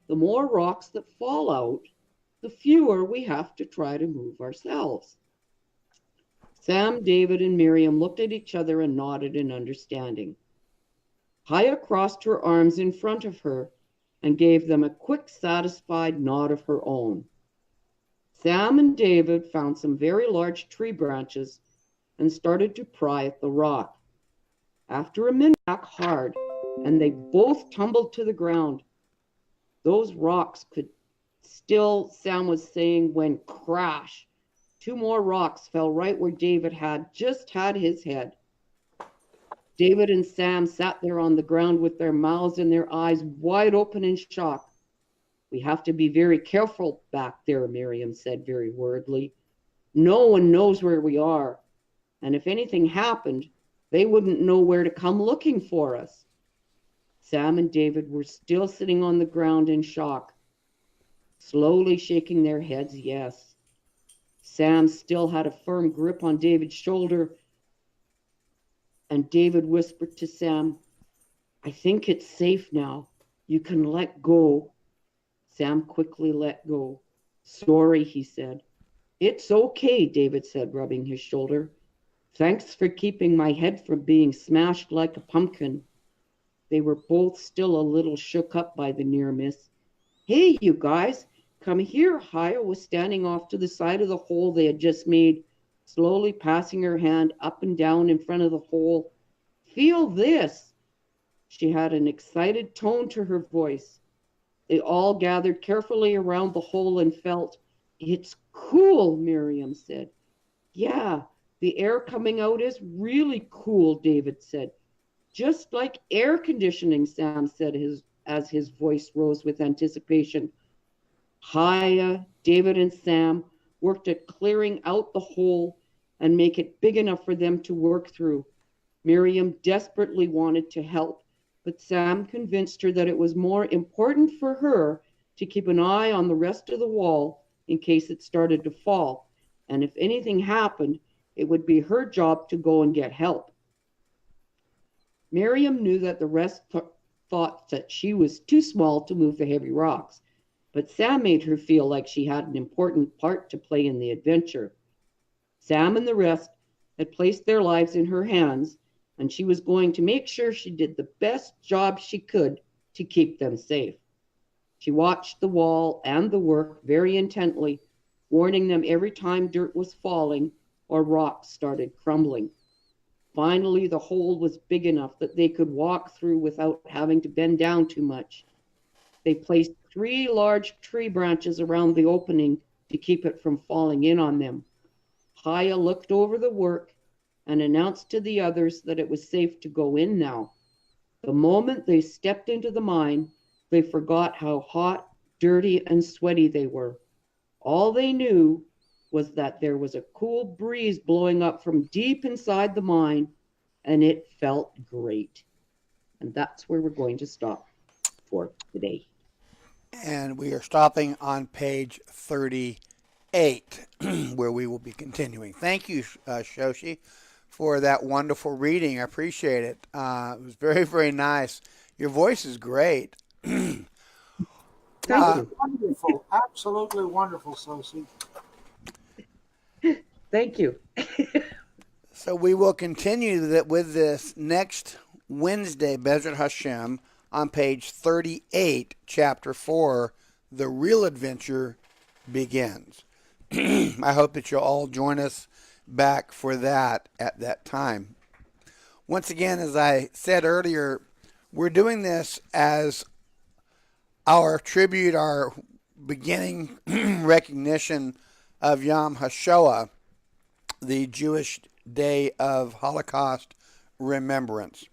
[SPEAKER 3] The more rocks that fall out, the fewer we have to try to move ourselves. Sam, David, and Miriam looked at each other and nodded in understanding. Haya crossed her arms in front of her and gave them a quick, satisfied nod of her own. Sam and David found some very large tree branches and started to pry at the rock. After a minute, back hard, and they both tumbled to the ground. Those rocks could still, Sam was saying, when crash. 2 more rocks fell right where David had just had his head. David and Sam sat there on the ground with their mouths and their eyes wide open in shock. We have to be very careful back there, Miriam said very worriedly. No one knows where we are, and if anything happened, they wouldn't know where to come looking for us. Sam and David were still sitting on the ground in shock, slowly shaking their heads yes. Sam still had a firm grip on David's shoulder, and David whispered to Sam, I think it's safe now. You can let go. Sam quickly let go. Sorry, he said. It's okay, David said, rubbing his shoulder. Thanks for keeping my head from being smashed like a pumpkin. They were both still a little shook up by the near miss. Hey, you guys, come here. Haya was standing off to the side of the hole they had just made, slowly passing her hand up and down in front of the hole. Feel this. She had an excited tone to her voice. They all gathered carefully around the hole and felt. It's cool, Miriam said. Yeah, the air coming out is really cool, David said. Just like air conditioning, Sam said as his voice rose with anticipation. Haya, David, and Sam worked at clearing out the hole and make it big enough for them to work through. Miriam desperately wanted to help, but Sam convinced her that it was more important for her to keep an eye on the rest of the wall in case it started to fall, and if anything happened, it would be her job to go and get help. Miriam knew that the rest thought that she was too small to move the heavy rocks, but Sam made her feel like she had an important part to play in the adventure. Sam and the rest had placed their lives in her hands, and she was going to make sure she did the best job she could to keep them safe. She watched the wall and the work very intently, warning them every time dirt was falling or rocks started crumbling. Finally, the hole was big enough that they could walk through without having to bend down too much. They placed 3 large tree branches around the opening to keep it from falling in on them. Haya looked over the work and announced to the others that it was safe to go in now. The moment they stepped into the mine, they forgot how hot, dirty, and sweaty they were. All they knew was that there was a cool breeze blowing up from deep inside the mine, and it felt great. And that's where we're going to stop for today.
[SPEAKER 2] And we are stopping on page 38, where we will be continuing. Thank you, Shoshi, for that wonderful reading. I appreciate it. It was very, very nice. Your voice is great.
[SPEAKER 3] Thank you.
[SPEAKER 4] Wonderful. Absolutely wonderful, Sosie.
[SPEAKER 3] Thank you.
[SPEAKER 2] So we will continue with this next Wednesday, Bezrat Hashem, on page 38, chapter 4, the real adventure begins. I hope that you'll all join us back for that at that time. Once again, as I said earlier, we're doing this as our tribute, our beginning recognition of Yom HaShoah, the Jewish Day of Holocaust Remembrance.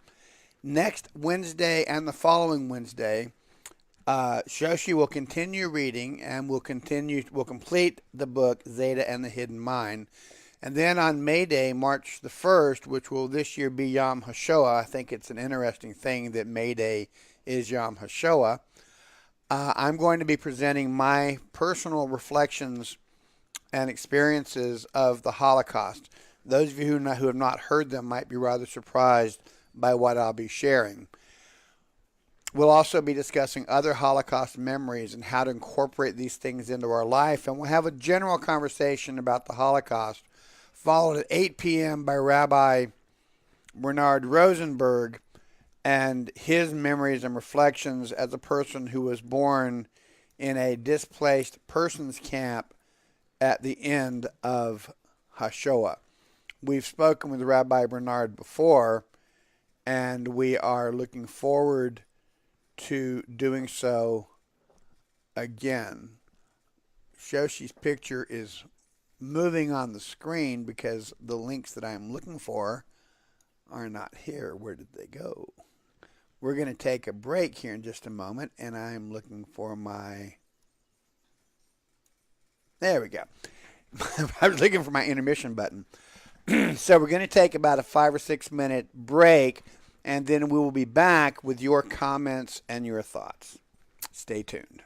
[SPEAKER 2] Next Wednesday and the following Wednesday, Shoshi will continue reading and will complete the book Zeyde and the Hidden Mind. And then on May Day, March the 1st, which will this year be Yom HaShoah, I think it's an interesting thing that May Day is Yom HaShoah, I'm going to be presenting my personal reflections and experiences of the Holocaust. Those of you who have not heard them might be rather surprised by what I'll be sharing. We'll also be discussing other Holocaust memories and how to incorporate these things into our life. And we'll have a general conversation about the Holocaust, followed at 8 p.m. by Rabbi Bernard Rosenberg and his memories and reflections as a person who was born in a displaced persons camp at the end of HaShoah. We've spoken with Rabbi Bernard before, and we are looking forward to doing so again. Shoshi's picture is moving on the screen because the links that I'm looking for are not here. Where did they go? We're going to take a break here in just a moment, and I'm looking for my... There we go. I was looking for my intermission button. So we're going to take about a 5 or 6 minute break, and then we will be back with your comments and your thoughts. Stay tuned.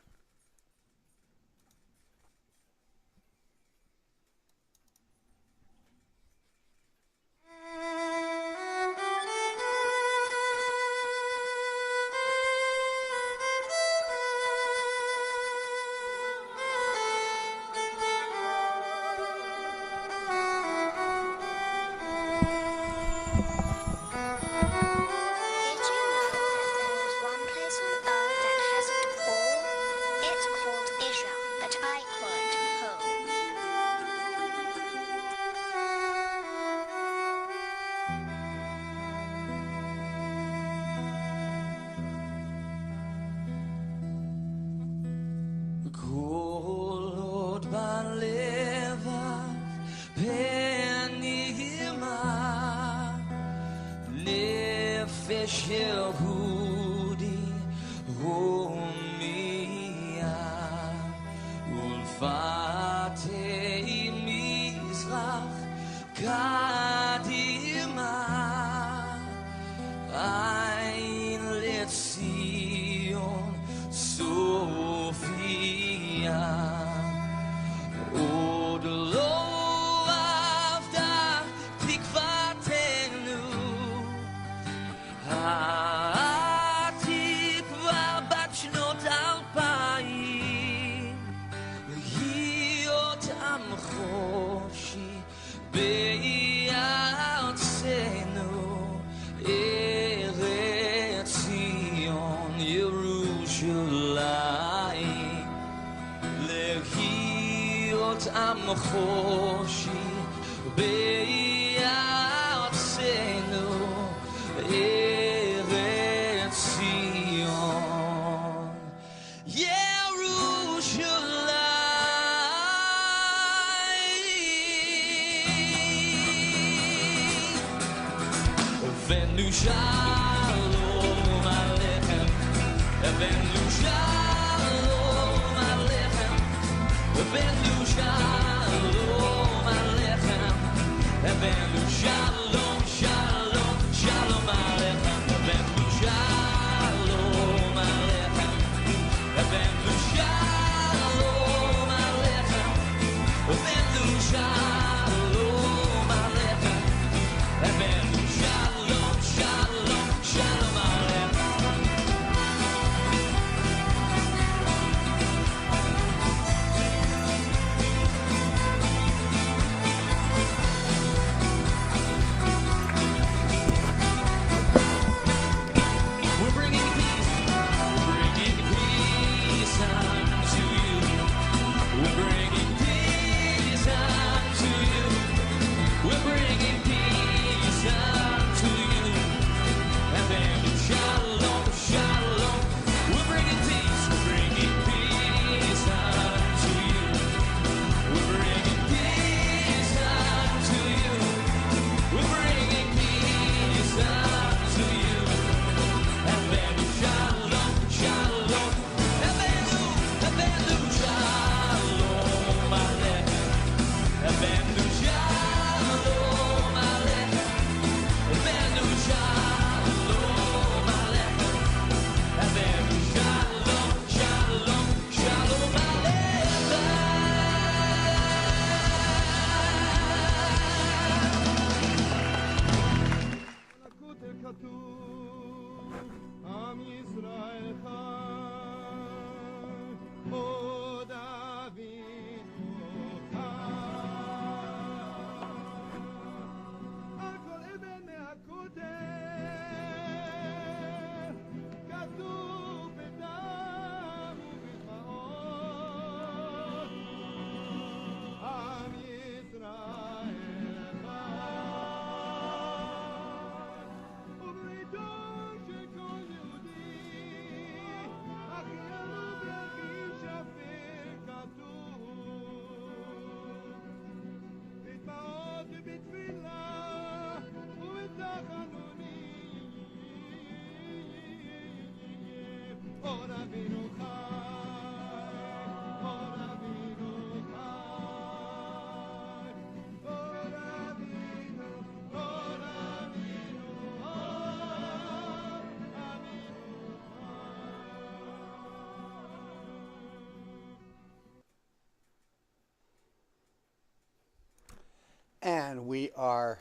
[SPEAKER 2] And we are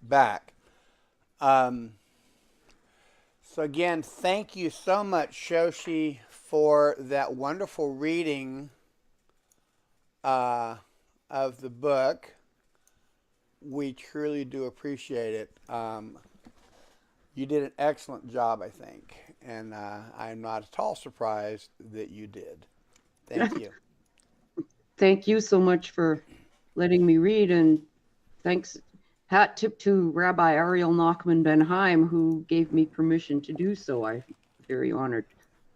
[SPEAKER 2] back. So again, thank you so much, Shoshi, for that wonderful reading of the book. We truly do appreciate it. You did an excellent job, I think, and I'm not at all surprised that you did. Thank you.
[SPEAKER 3] Thank you so much for letting me read, and thanks. Hat tip to Rabbi Aryel Nachman Ben Chaim, who gave me permission to do so. I'm very honored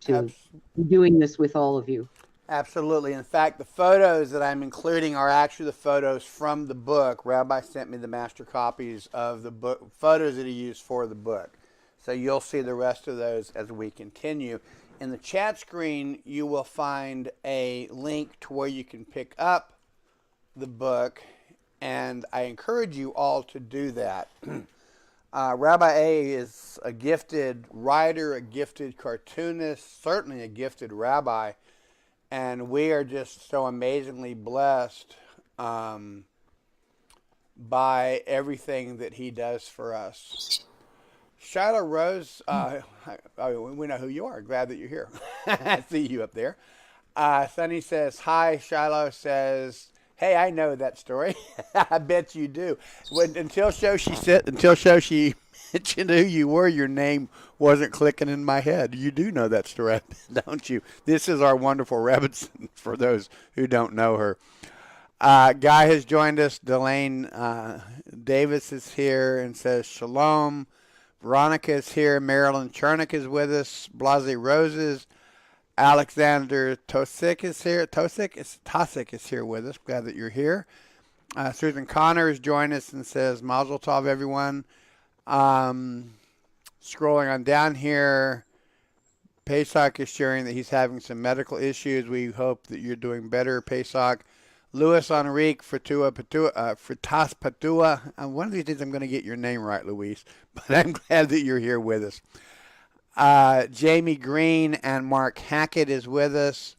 [SPEAKER 3] to be doing this with all of you.
[SPEAKER 2] Absolutely. In fact, the photos that I'm including are actually the photos from the book. Rabbi sent me the master copies of the book, photos that he used for the book. So you'll see the rest of those as we continue. In the chat screen, you will find a link to where you can pick up the book, and I encourage you all to do that. Rabbi A is a gifted writer, a gifted cartoonist, certainly a gifted rabbi, and we are just so amazingly blessed by everything that he does for us. Shiloh Rose, we know who you are. Glad that you're here. I see you up there. Sunny says, hi. Shiloh says, hey, I know that story. I bet you do. Until Shoshi mentioned who you were, your name wasn't clicking in my head. You do know that story, don't you? This is our wonderful Rebbetzin, for those who don't know her. Guy has joined us. Delane Davis is here and says shalom. Veronica is here. Marilyn Chernick is with us. Blase Roses. Alexander Tosik is here. Tosik is here with us. Glad that you're here. Susan Connor has joined us and says, Mazel Tov, everyone. Scrolling on down here, Pesach is sharing that he's having some medical issues. We hope that you're doing better, Pesach. Luis Enrique Fritas Patua. One of these days I'm going to get your name right, Luis, but I'm glad that you're here with us. Jamie Green and Mark Hackett is with us.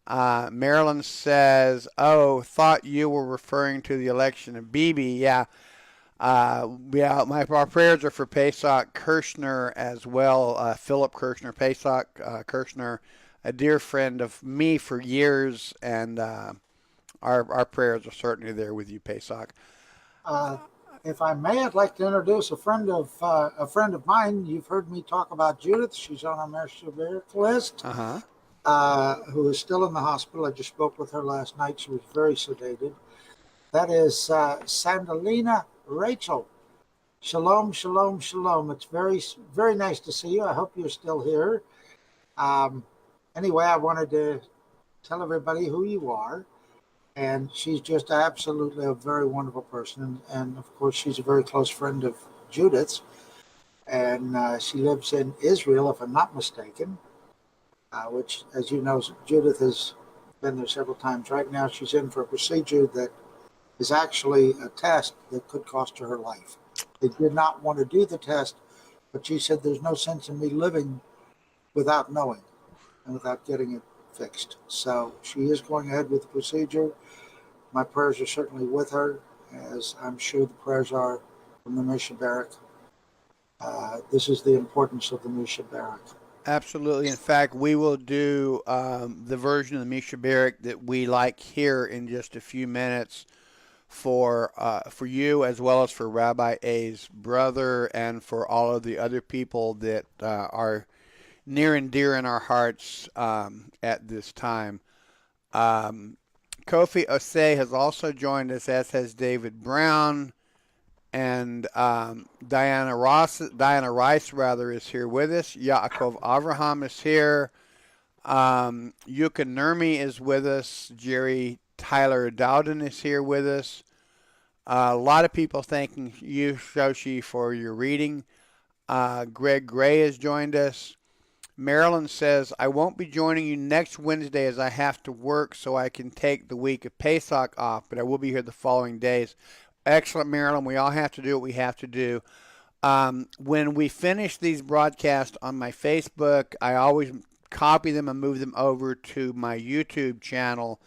[SPEAKER 2] Marilyn says, thought you were referring to the election of Bibi. Yeah. Our prayers are for Pesach Kirshner as well. Philip Kirshner, Pesach Kirshner, a dear friend of me for years, and our prayers are certainly there with you, Pesach.
[SPEAKER 4] If I may, I'd like to introduce a friend of mine. You've heard me talk about Judith. She's on our Meshuggah list. Who is still in the hospital. I just spoke with her last night. She was very sedated. That is Sandalina Rachel. Shalom, shalom, shalom. It's very, very nice to see you. I hope you're still here. Anyway, I wanted to tell everybody who you are. And she's just absolutely a very wonderful person. And of course, she's a very close friend of Judith's. And she lives in Israel, if I'm not mistaken, which, as you know, Judith has been there several times. Right now, she's in for a procedure that is actually a test that could cost her life. They did not want to do the test, but she said there's no sense in me living without knowing and without getting it fixed. So she is going ahead with the procedure. My prayers are certainly with her, as I'm sure the prayers are from the Meshuggah. This is the importance of the Meshuggah.
[SPEAKER 2] Absolutely. In fact, we will do the version of the Meshuggah that we like here in just a few minutes for you, as well as for Rabbi A's brother, and for all of the other people that are near and dear in our hearts at this time. Kofi Osei has also joined us, as has David Brown, and Diana Rice is here with us. Yaakov Avraham is here. Yuka Nurmi is with us. Jerry Tyler Dowden is here with us. A lot of people thanking you, Shoshi, for your reading. Greg Gray has joined us. Marilyn says, I won't be joining you next Wednesday as I have to work so I can take the week of Pesach off, but I will be here the following days. Excellent, Marilyn. We all have to do what we have to do. When we finish these broadcasts on my Facebook, I always copy them and move them over to my YouTube channel.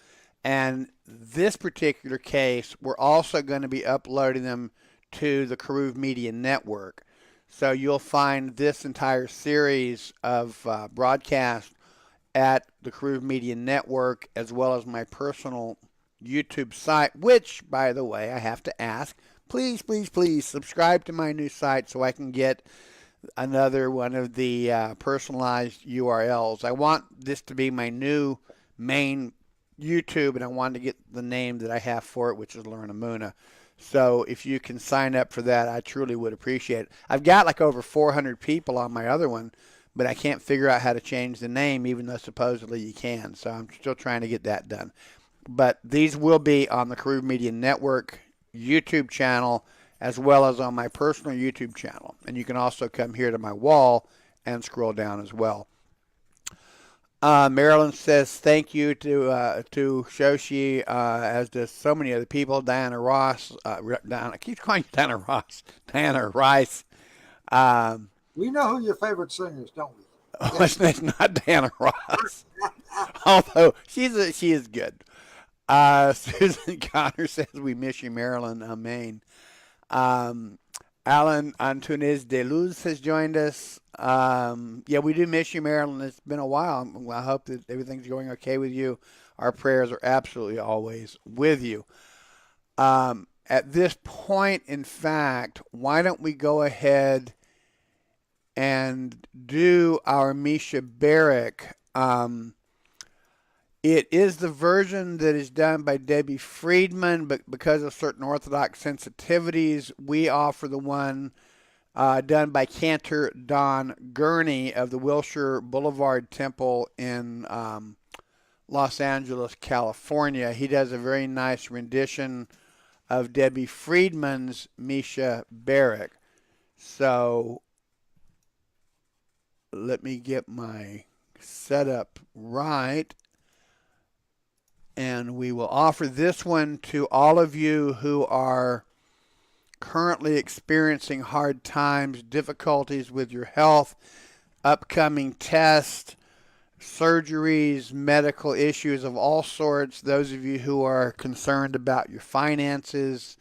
[SPEAKER 2] And this particular case, we're also going to be uploading them to the Karuv Media Network. So you'll find this entire series of broadcasts at the Karuv Media Network, as well as my personal YouTube site, which, by the way, I have to ask, please, please, please subscribe to my new site so I can get another one of the personalized URLs. I want this to be my new main YouTube, and I wanted to get the name that I have for it, which is Learn Amuna. So if you can sign up for that, I truly would appreciate it. I've got like over 400 people on my other one, but I can't figure out how to change the name, even though supposedly you can. So I'm still trying to get that done. But these will be on the Karuv Media Network YouTube channel, as well as on my personal YouTube channel. And you can also come here to my wall and scroll down as well. Marilyn says thank you to Shoshi, as does so many other people. Diana Ross, I keep calling you Diana Ross. Diana Rice.
[SPEAKER 4] We know who your favorite singer is, don't we?
[SPEAKER 2] Oh, it's not Diana Ross, although she is good. Susan Connor says we miss you, Marilyn. Amen. Alan Antunes de Luz has joined us. Yeah, we do miss you, Marilyn. It's been a while. I hope that everything's going okay with you. Our prayers are absolutely always with you. At this point, in fact, why don't we go ahead and do our Misha Barak? It is the version that is done by Debbie Friedman, but because of certain Orthodox sensitivities, we offer the one done by Cantor Don Gurney of the Wilshire Boulevard Temple in Los Angeles, California. He does a very nice rendition of Debbie Friedman's Misha Barak. So let me get my setup right. And we will offer this one to all of you who are currently experiencing hard times, difficulties with your health, upcoming tests, surgeries, medical issues of all sorts. Those of you who are concerned about your finances,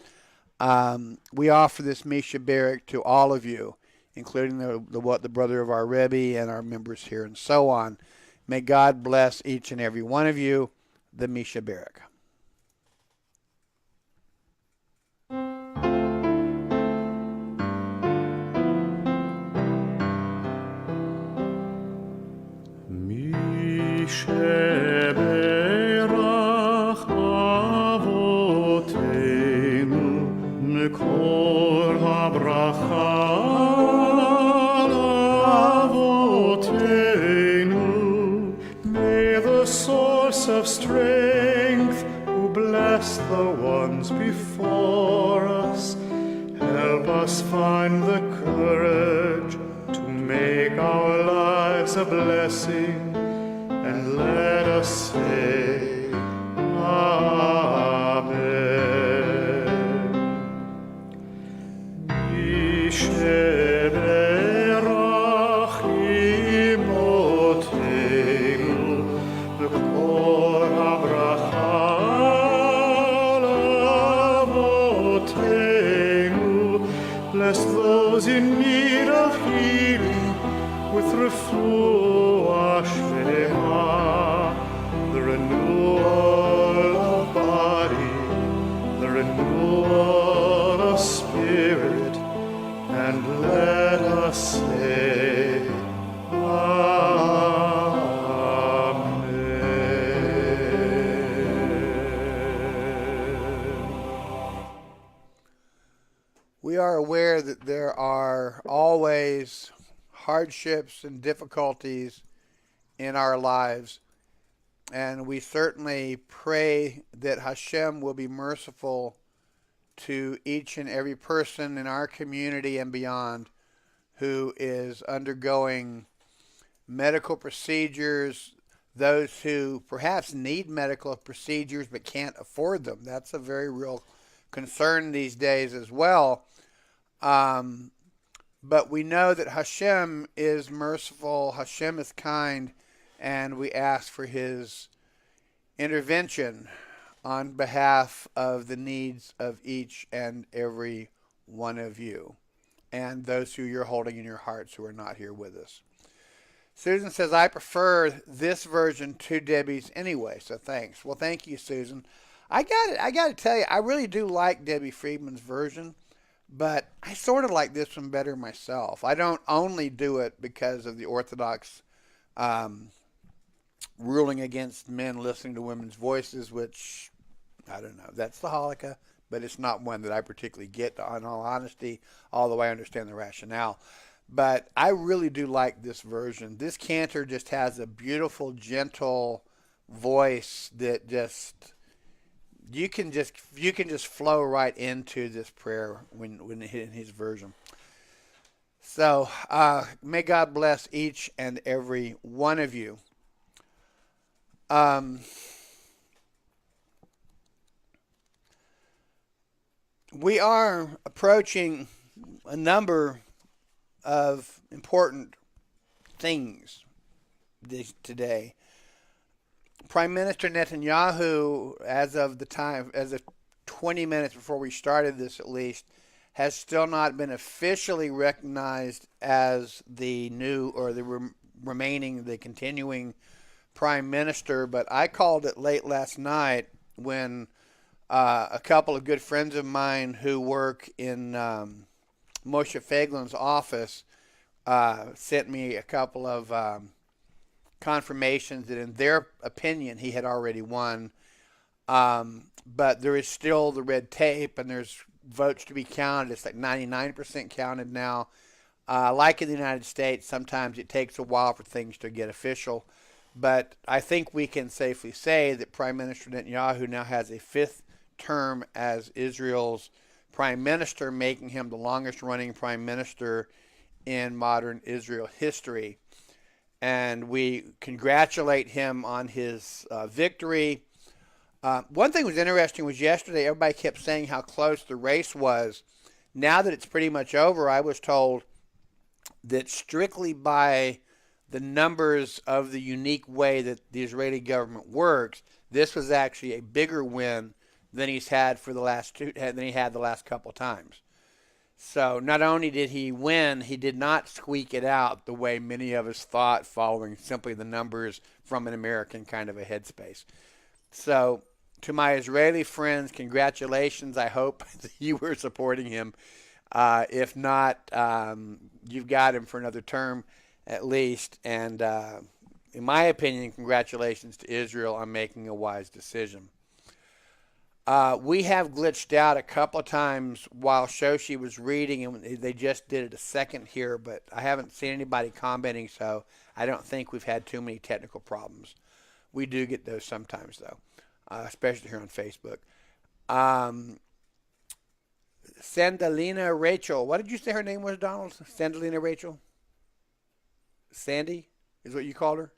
[SPEAKER 2] we offer this Misha Barak to all of you, including the brother of our Rabbi and our members here and so on. May God bless each and every one of you. The Misha Barak.
[SPEAKER 5] Misha Barak Avotenu Mekor HaBracha Avotenu. May the source of strength, who bless the ones before us, help us find the courage to make our lives a blessing, and let us say Amen. Yisheberach imotenu v'kol habracha l'avotenu. Bless those in need of healing with refuah shlema, the renewal of body, the renewal of spirit, and let us say Amen.
[SPEAKER 2] We are aware that there are always hardships and difficulties in our lives, and we certainly pray that Hashem will be merciful to each and every person in our community and beyond who is undergoing medical procedures, those who perhaps need medical procedures but can't afford them. That's a very real concern these days as well. But we know that Hashem is merciful, Hashem is kind, and we ask for his intervention on behalf of the needs of each and every one of you and those who you're holding in your hearts who are not here with us. Susan says, I prefer this version to Debbie's anyway, so thanks. Well, thank you, Susan. I got to tell you, I really do like Debbie Friedman's version, but I sort of like this one better myself. I don't only do it because of the Orthodox ruling against men listening to women's voices, which, I don't know, that's the halakha, but it's not one that I particularly get, in all honesty, although I understand the rationale. But I really do like this version. This cantor just has a beautiful, gentle voice that just you can just flow right into this prayer when in his version. So may God bless each and every one of you. We are approaching a number of important things today. Prime Minister Netanyahu, as of 20 minutes before we started this at least, has still not been officially recognized as the new or the continuing Prime Minister, but I called it late last night when a couple of good friends of mine who work in Moshe Feiglin's office sent me a couple of confirmations that in their opinion he had already won. But there is still the red tape and there's votes to be counted. It's like 99% counted now. Like in the United States, sometimes it takes a while for things to get official. But I think we can safely say that Prime Minister Netanyahu now has a fifth term as Israel's prime minister, making him the longest running prime minister in modern Israel history. And we congratulate him on his victory. One thing that was interesting was yesterday everybody kept saying how close the race was. Now that it's pretty much over, I was told that strictly by the numbers of the unique way that the Israeli government works, this was actually a bigger win than he had the last couple times. So not only did he win, he did not squeak it out the way many of us thought, following simply the numbers from an American kind of a headspace. So to my Israeli friends, congratulations. I hope that you were supporting him. If not, you've got him for another term at least. And in my opinion, congratulations to Israel on making a wise decision. We have glitched out a couple of times while Shoshi was reading, and they just did it a second here, but I haven't seen anybody commenting, so I don't think we've had too many technical problems. We do get those sometimes, though, especially here on Facebook. Sandalina Rachel. What did you say her name was, Donald? Sandalina Rachel? Sandy is what you called her?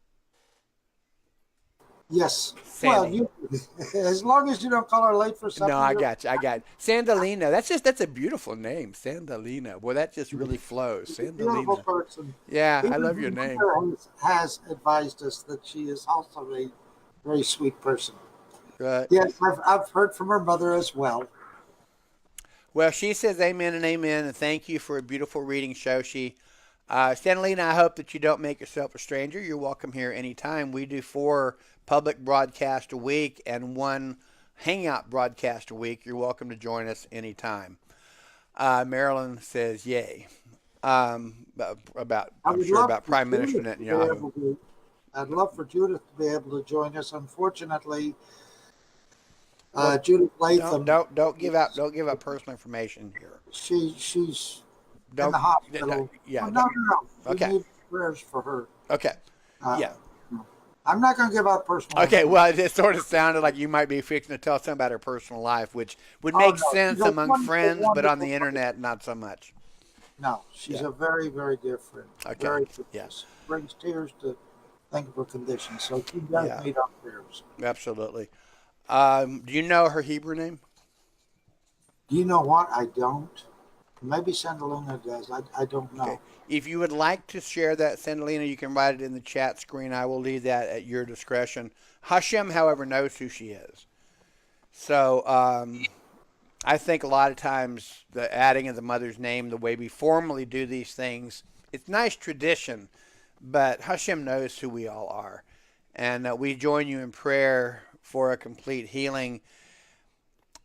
[SPEAKER 4] Yes.
[SPEAKER 2] Sandy.
[SPEAKER 4] Well, as long as you don't call her late for something.
[SPEAKER 2] No, I got you. Sandalina. That's a beautiful name, Sandalina. Boy, that just really flows.
[SPEAKER 4] Beautiful
[SPEAKER 2] Sandalina.
[SPEAKER 4] person.
[SPEAKER 2] Yeah,
[SPEAKER 4] Even
[SPEAKER 2] I love your name.
[SPEAKER 4] has advised us that she is also a very sweet person.
[SPEAKER 2] Right.
[SPEAKER 4] Yes, I've heard from her mother as well.
[SPEAKER 2] Well, she says amen and amen, and thank you for a beautiful reading, Shoshi. Sandalina, I hope that you don't make yourself a stranger. You're welcome here anytime. We do 4 public broadcasts a week and 1 hangout broadcast a week. You're welcome to join us anytime. Marilyn says yay. I'm sure about Prime Minister Netanyahu.
[SPEAKER 4] I'd love for Judith to be able to join us. Unfortunately, Judith Latham.
[SPEAKER 2] Don't give out personal information here.
[SPEAKER 4] She's in the hospital. No.
[SPEAKER 2] Okay.
[SPEAKER 4] We need prayers for her.
[SPEAKER 2] Okay. Yeah.
[SPEAKER 4] I'm not going to give out personal.
[SPEAKER 2] Okay, well, it sort of sounded like you might be fixing to tell something about her personal life, which would make sense among friends, but on the internet, not so much.
[SPEAKER 4] No, she's
[SPEAKER 2] Yeah.
[SPEAKER 4] a very, very dear friend.
[SPEAKER 2] Okay.
[SPEAKER 4] Very good.
[SPEAKER 2] Yeah.
[SPEAKER 4] Brings tears to think of her condition. So she does
[SPEAKER 2] Yeah.
[SPEAKER 4] need our prayers.
[SPEAKER 2] Absolutely. Do you know her Hebrew name?
[SPEAKER 4] Do you know what? I don't. Maybe Sandalina does. I don't
[SPEAKER 2] Okay.
[SPEAKER 4] know.
[SPEAKER 2] If you would like to share that, Sandalina, you can write it in the chat screen. I will leave that at your discretion. Hashem, however, knows who she is. So I think a lot of times the adding of the mother's name, the way we formally do these things, it's nice tradition, but Hashem knows who we all are. And we join you in prayer for a complete healing.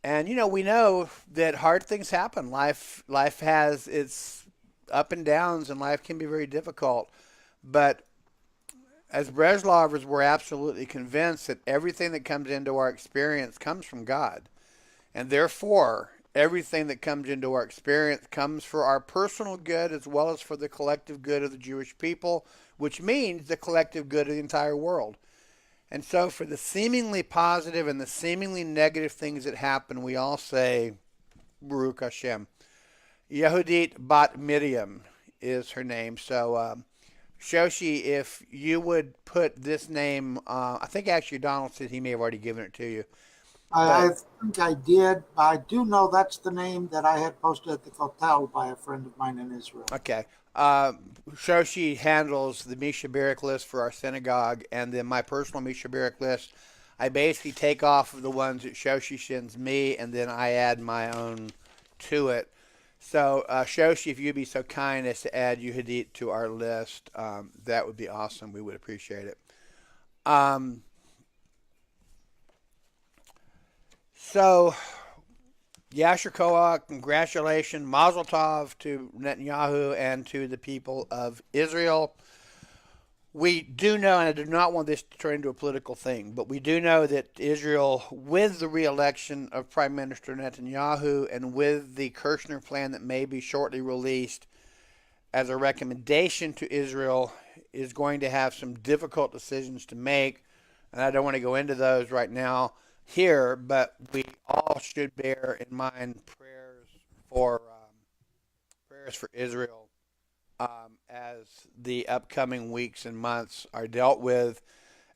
[SPEAKER 2] And, we know that hard things happen. Life has its up and downs, and life can be very difficult. But as Breslovers, we're absolutely convinced that everything that comes into our experience comes from God. And therefore, everything that comes into our experience comes for our personal good as well as for the collective good of the Jewish people, which means the collective good of the entire world. And so for the seemingly positive and the seemingly negative things that happen, we all say, Baruch Hashem. Yehudit Bat Miriam is her name. So, Shoshi, if you would put this name, I think actually Donald said he may have already given it to you.
[SPEAKER 4] I think I did. I do know that's the name that I had posted at the hotel by a friend of mine in Israel.
[SPEAKER 2] Okay. Shoshi handles the Misha Barak list for our synagogue, and then my personal Misha Barak list, I basically take off of the ones that Shoshi sends me, and then I add my own to it. So, Shoshi, if you'd be so kind as to add Yehudit to our list, that would be awesome. We would appreciate it. So, Yasher Koach, congratulations, Mazel Tov to Netanyahu and to the people of Israel. We do know, and I do not want this to turn into a political thing, but we do know that Israel, with the re-election of Prime Minister Netanyahu and with the Kirchner plan that may be shortly released as a recommendation to Israel, is going to have some difficult decisions to make. And I don't want to go into those right now here, but we all should bear in mind prayers for Israel as the upcoming weeks and months are dealt with,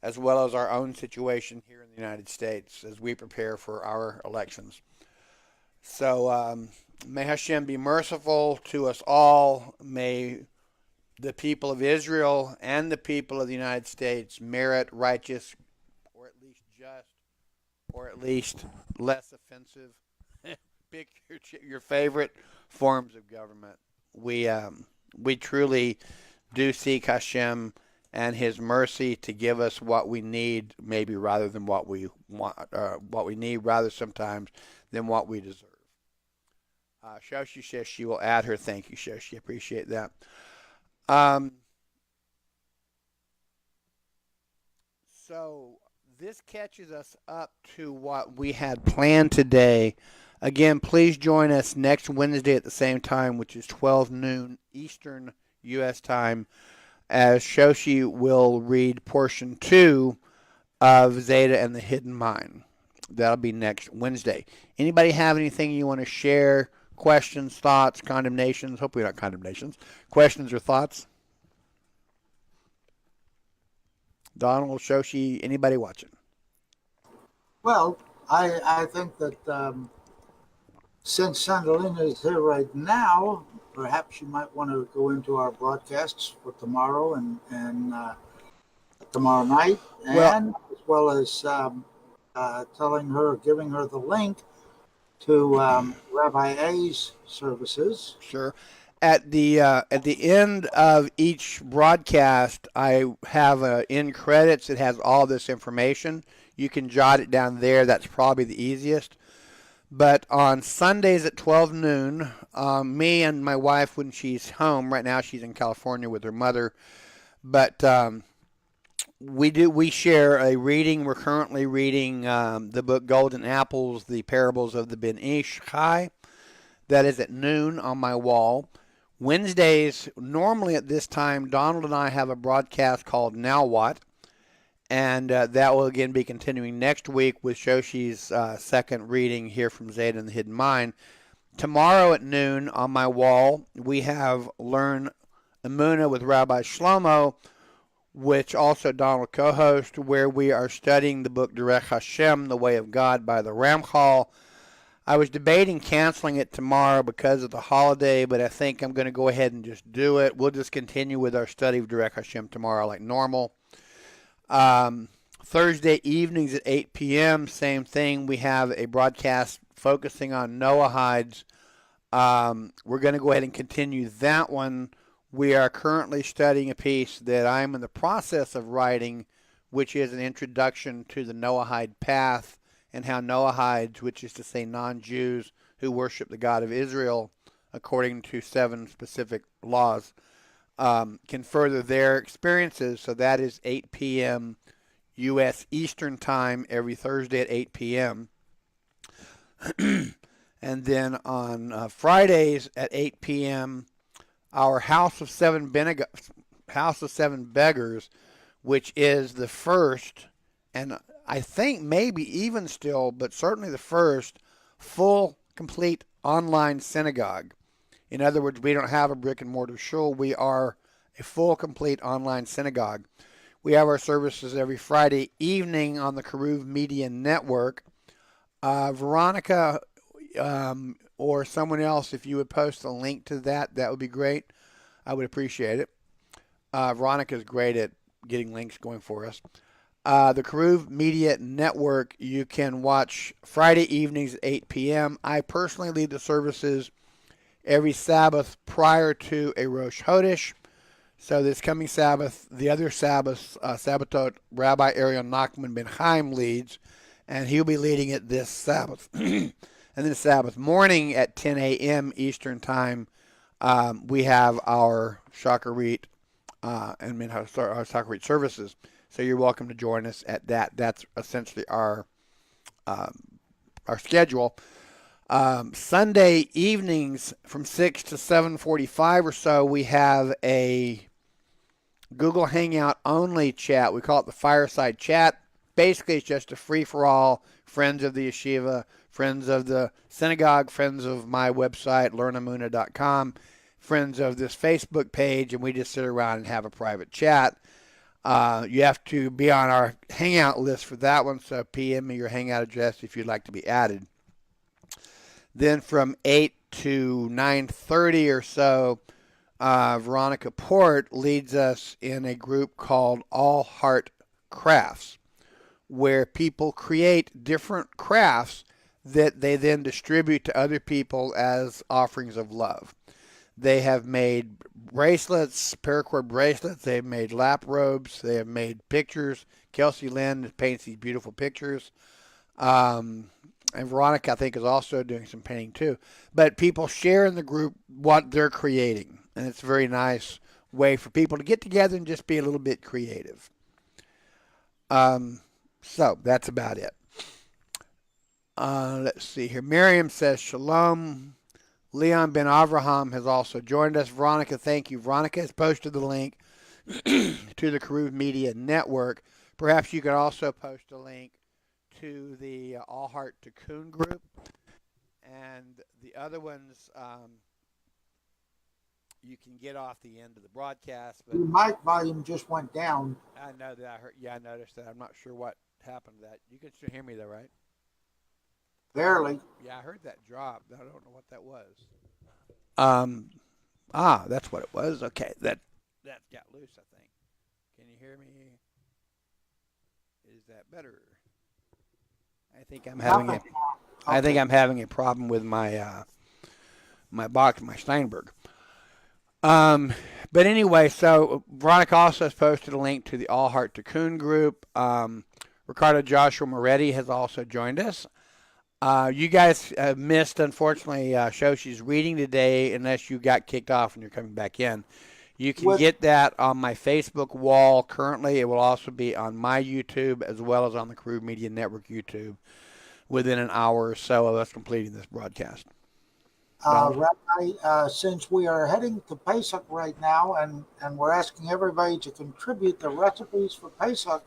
[SPEAKER 2] as well as our own situation here in the United States as we prepare for our elections. So may Hashem be merciful to us all. May the people of Israel and the people of the United States merit righteous, or at least just, or at least less offensive, pick your favorite forms of government. We truly do seek Hashem and His mercy to give us what we need, maybe rather than what we want, what we need rather sometimes than what we deserve. Shoshi says she will add her thank you, Shoshi. Appreciate that. So this catches us up to what we had planned today. Again, please join us next Wednesday at the same time, which is 12 noon Eastern U.S. time, as Shoshi will read portion 2 of Zeyde and the Hidden Mind. That'll be next Wednesday. Anybody have anything you want to share? Questions, thoughts, condemnations? Hopefully not condemnations. Questions or thoughts? Donald, Shoshi, anybody watching?
[SPEAKER 4] Well, I think that since Sandalina is here right now, perhaps you might want to go into our broadcasts for tomorrow and tomorrow night, and as well as telling her, giving her the link to Rabbi A's services.
[SPEAKER 2] Sure. At the end of each broadcast, I have in credits. It has all this information. You can jot it down there. That's probably the easiest. But on Sundays at 12 noon, me and my wife, when she's home, right now she's in California with her mother, but we share a reading. We're currently reading the book Golden Apples, the Parables of the Ben Ish Chai. That is at noon on my wall. Wednesdays, normally at this time, Donald and I have a broadcast called Now What? And that will again be continuing next week with Shoshi's second reading here from Zeyde and the Hidden Mind. Tomorrow at noon on my wall, we have Learn Emunah with Rabbi Shlomo, which also Donald co-hosts, where we are studying the book Derech Hashem, The Way of God by the Ramchal. I was debating canceling it tomorrow because of the holiday, but I think I'm going to go ahead and just do it. We'll just continue with our study of Derech Hashem tomorrow like normal. Thursday evenings at 8 p.m., same thing. We have a broadcast focusing on Noahides. We're going to go ahead and continue that one. We are currently studying a piece that I'm in the process of writing, which is an introduction to the Noahide path and how Noahides, which is to say non-Jews who worship the God of Israel according to 7 specific laws, can further their experiences. So that is 8 p.m. U.S. Eastern Time every Thursday at 8 p.m. And then on Fridays at 8 p.m., our House of Seven Beggars, which is the first, and I think maybe even still, but certainly the first full, complete online synagogue. In other words, we don't have a brick and mortar shul. We are a full, complete online synagogue. We have our services every Friday evening on the Karuv Media Network. Veronica or someone else, if you would post a link to that, that would be great. I would appreciate it. Veronica is great at getting links going for us. The Karuv Media Network, you can watch Friday evenings at 8 p.m. I personally lead the services every Sabbath prior to a Rosh Chodesh. So this coming Sabbath, the other Sabbath, Sabbatot, Rabbi Aryel Nachman ben Chaim leads, and he'll be leading it this Sabbath. And then Sabbath morning at 10 a.m. Eastern Time, we have our Shacharit and our Shacharit services. So you're welcome to join us at that. That's essentially our schedule. Sunday evenings from 6 to 7:45 or so, we have a Google Hangout only chat. We call it the Fireside Chat. Basically, it's just a free-for-all, friends of the yeshiva, friends of the synagogue, friends of my website, learnamunah.com, friends of this Facebook page, and we just sit around and have a private chat. You have to be on our Hangout list for that one, so PM me your Hangout address if you'd like to be added. Then from 8 to 9:30 or so, Veronica Port leads us in a group called All Heart Crafts, where people create different crafts that they then distribute to other people as offerings of love. They have made bracelets, paracord bracelets. They've made lap robes. They have made pictures. Kelsey Lynn paints these beautiful pictures. And Veronica, I think, is also doing some painting too. But people share in the group what they're creating. And it's a very nice way for people to get together and just be a little bit creative. So that's about it. Let's see here. Miriam says, Shalom. Leon Ben Avraham has also joined us. Veronica, thank you. Veronica has posted the link to the Karuv Media Network. Perhaps you could also post a link to the All Heart Tikkun group. And the other ones you can get off the end of the broadcast. But
[SPEAKER 4] The mic volume just went down.
[SPEAKER 2] I know that. I noticed that. I'm not sure what happened to that. You can still hear me though, right?
[SPEAKER 4] Barely.
[SPEAKER 2] Yeah, I heard that drop. I don't know what that was. That's what it was. Okay, that got loose, I think. Can you hear me? Is that better? I think I'm having a problem with my my box, my Steinberg. But anyway, so Veronica also has posted a link to the All Heart Tikkun group. Ricardo Joshua Moretti has also joined us. You guys missed, unfortunately, Shoshi's reading today, unless you got kicked off and you're coming back in. You can get that on my Facebook wall currently. It will also be on my YouTube as well as on the Karuv Media Network YouTube within an hour or so of us completing this broadcast.
[SPEAKER 4] Rabbi, since we are heading to Pesach right now, and we're asking everybody to contribute the recipes for Pesach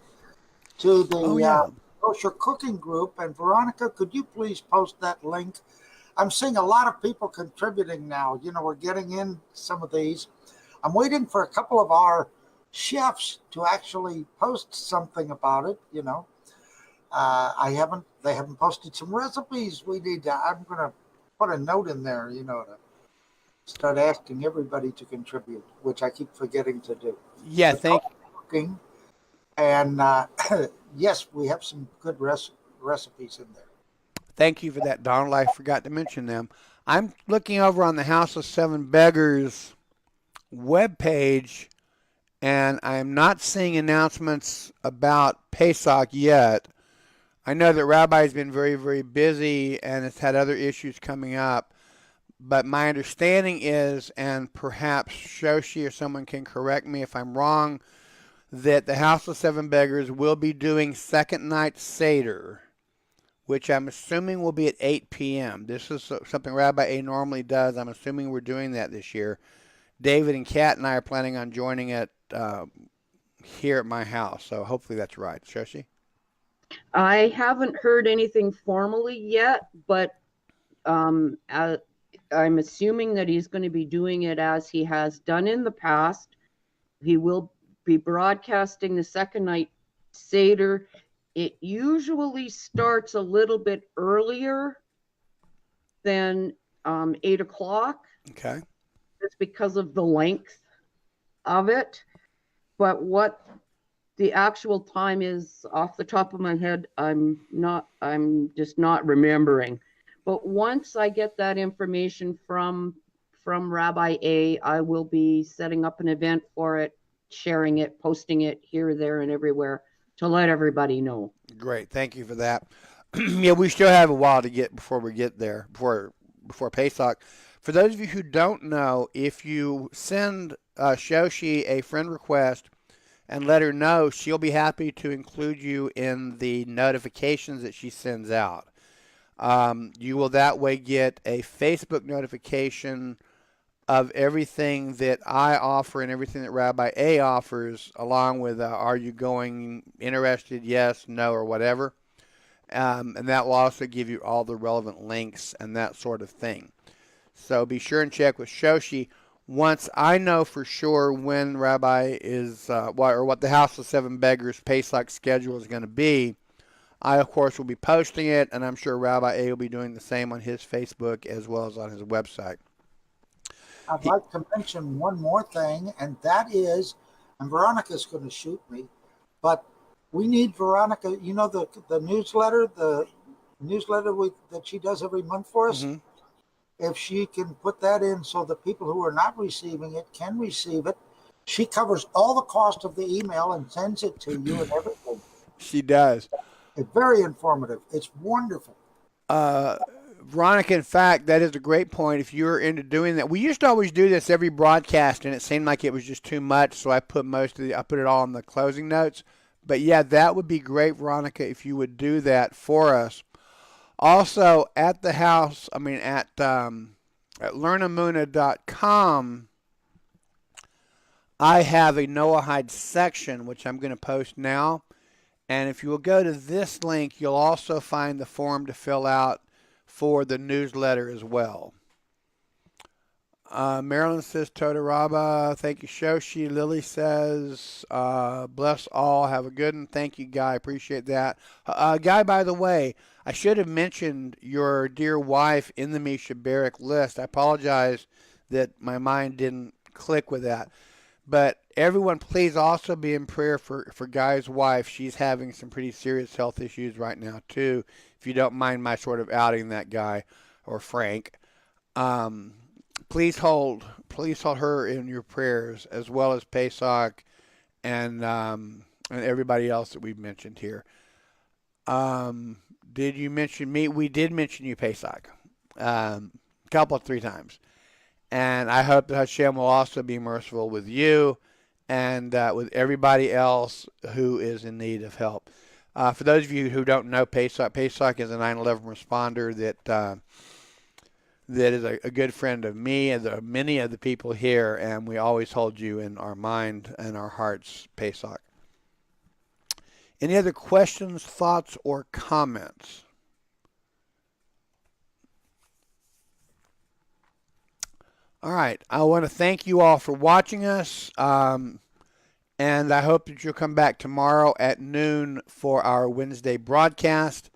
[SPEAKER 4] to the kosher cooking group, and Veronica, could you please post that link I'm seeing a lot of people contributing now. We're getting in some of these. I'm waiting for a couple of our chefs to actually post something about it. They haven't posted some recipes. I'm going to put a note in there, to start asking everybody to contribute, which I keep forgetting to do.
[SPEAKER 2] Yeah,
[SPEAKER 4] But
[SPEAKER 2] thank
[SPEAKER 4] cooking, and yes, we have some good recipes in there.
[SPEAKER 2] Thank you for that, Donald. I forgot to mention them. I'm looking over on the House of Seven Beggars webpage, and I'm not seeing announcements about Pesach yet. I know that Rabbi's been very, very busy and has had other issues coming up. But my understanding is, and perhaps Shoshi or someone can correct me if I'm wrong, that the House of Seven Beggars will be doing second night Seder, which I'm assuming will be at 8 p.m. This is something Rabbi A normally does. I'm assuming we're doing that this year. David and Kat and I are planning on joining it here at my house, so hopefully that's right. Shoshi?
[SPEAKER 3] I haven't heard anything formally yet, but I'm assuming that he's going to be doing it as he has done in the past. He will be broadcasting the second night Seder. It usually starts a little bit earlier than 8 o'clock.
[SPEAKER 2] Okay.
[SPEAKER 3] Just because of the length of it. But what the actual time is off the top of my head, I'm just not remembering. But once I get that information from Rabbi A, I will be setting up an event for it, sharing it, posting it here, there, and everywhere to let everybody know.
[SPEAKER 2] Great. Thank you for that. Yeah, we still have a while to get before we get there, before Pesach. For those of you who don't know, if you send Shoshi a friend request and let her know, she'll be happy to include you in the notifications that she sends out. You will that way get a Facebook notification of everything that I offer and everything that Rabbi A offers, along with are you going interested, yes, no, or whatever. And that will also give you all the relevant links and that sort of thing. So be sure and check with Shoshi. Once I know for sure when Rabbi is, or what the House of Seven Beggars Pesach schedule is going to be, I, of course, will be posting it, and I'm sure Rabbi A will be doing the same on his Facebook as well as on his website.
[SPEAKER 4] I'd like to mention one more thing, and that is, and Veronica's going to shoot me, but we need Veronica, the newsletter, that she does every month for us.
[SPEAKER 2] Mm-hmm.
[SPEAKER 4] If she can put that in so the people who are not receiving it can receive it. She covers all the cost of the email and sends it to you and everything.
[SPEAKER 2] She does.
[SPEAKER 4] It's very informative. It's wonderful.
[SPEAKER 2] Veronica, in fact, that is a great point. If you're into doing that, we used to always do this every broadcast, and it seemed like it was just too much, so I put it all in the closing notes. But yeah, that would be great, Veronica, if you would do that for us. Also, at the house, at learnamuna.com, I have a Noahide section, which I'm going to post now. And if you will go to this link, you'll also find the form to fill out for the newsletter as well. Marilyn says, Toda Rabba. Thank you, Shoshi. Lily says, bless all. Have a good one. Thank you, Guy. Appreciate that. Guy, by the way, I should have mentioned your dear wife in the Misha Barak list. I apologize that my mind didn't click with that. But everyone, please also be in prayer for Guy's wife. She's having some pretty serious health issues right now, too, if you don't mind my sort of outing that guy or Frank. Please hold her in your prayers, as well as Pesach and everybody else that we've mentioned here. Did you mention me? We did mention you, Pesach, a couple of 3 times. And I hope that Hashem will also be merciful with you and with everybody else who is in need of help. For those of you who don't know Pesach is a 9/11 responder that is a good friend of me and many of the people here, and we always hold you in our mind and our hearts, Pesach. Any other questions, thoughts, or comments? All right. I want to thank you all for watching us. And I hope that you'll come back tomorrow at noon for our Wednesday broadcast.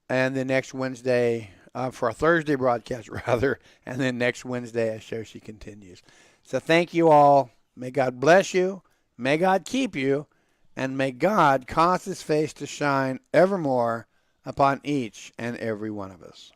[SPEAKER 2] And then next Wednesday, for our Thursday broadcast, rather. And then next Wednesday as Shoshi continues. So thank you all. May God bless you. May God keep you. And may God cause his face to shine evermore upon each and every one of us.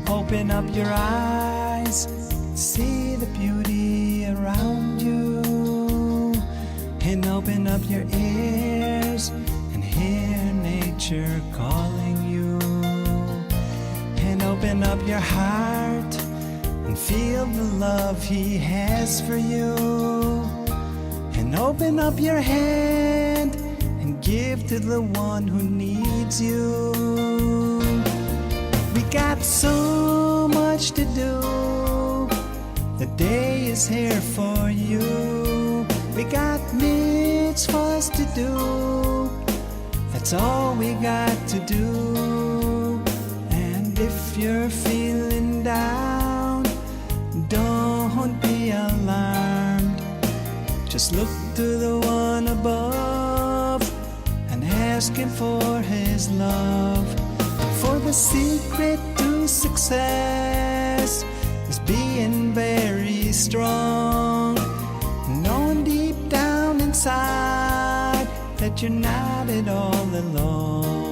[SPEAKER 1] Open up your eyes, see the beauty around you, and open up your ears and hear nature calling you, and open up your heart and feel the love he has for you, and open up your hand and give to the one who needs you. We got so much to do. The day is here for you. We got mitzvahs to do. That's all we got to do. And if you're feeling down, don't be alarmed. Just look to the one above and ask him for his love. For the secret to success is being very strong, knowing deep down inside that you're not at all alone.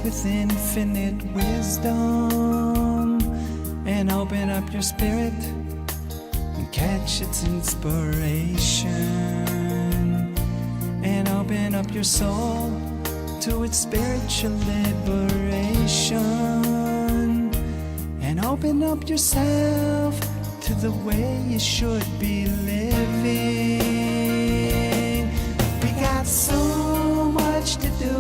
[SPEAKER 1] With infinite wisdom, and open up your spirit and catch its inspiration, and open up your soul to its spiritual liberation, and open up yourself to the way you should be living. We got so much to do.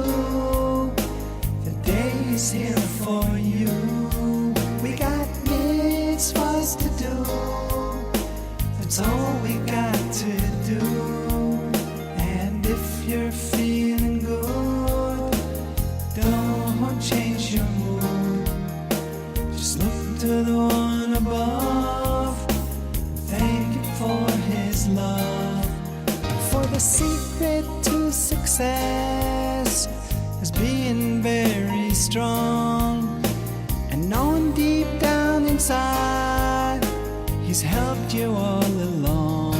[SPEAKER 1] Is here for you. We got mitzvahs to do. That's all we got to do. And if you're feeling good, don't change your mood. Just look to the one above. Thank him for his love. For the secret to success is being very strong, and knowing deep down inside he's helped you all along.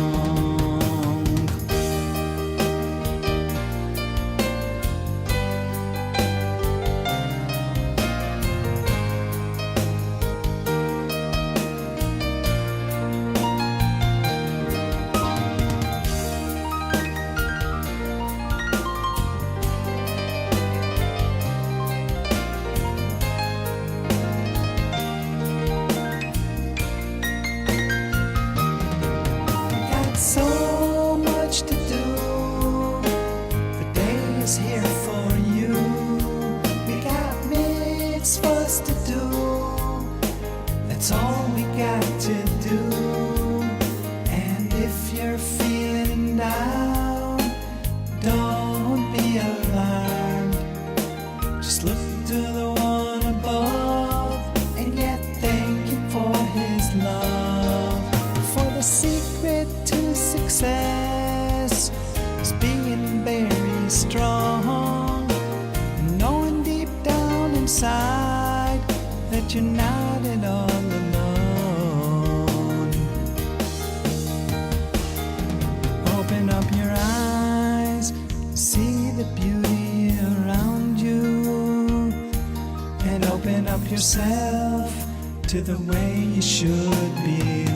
[SPEAKER 1] You're not at all alone. Open up your eyes, see the beauty yourself to the way you should be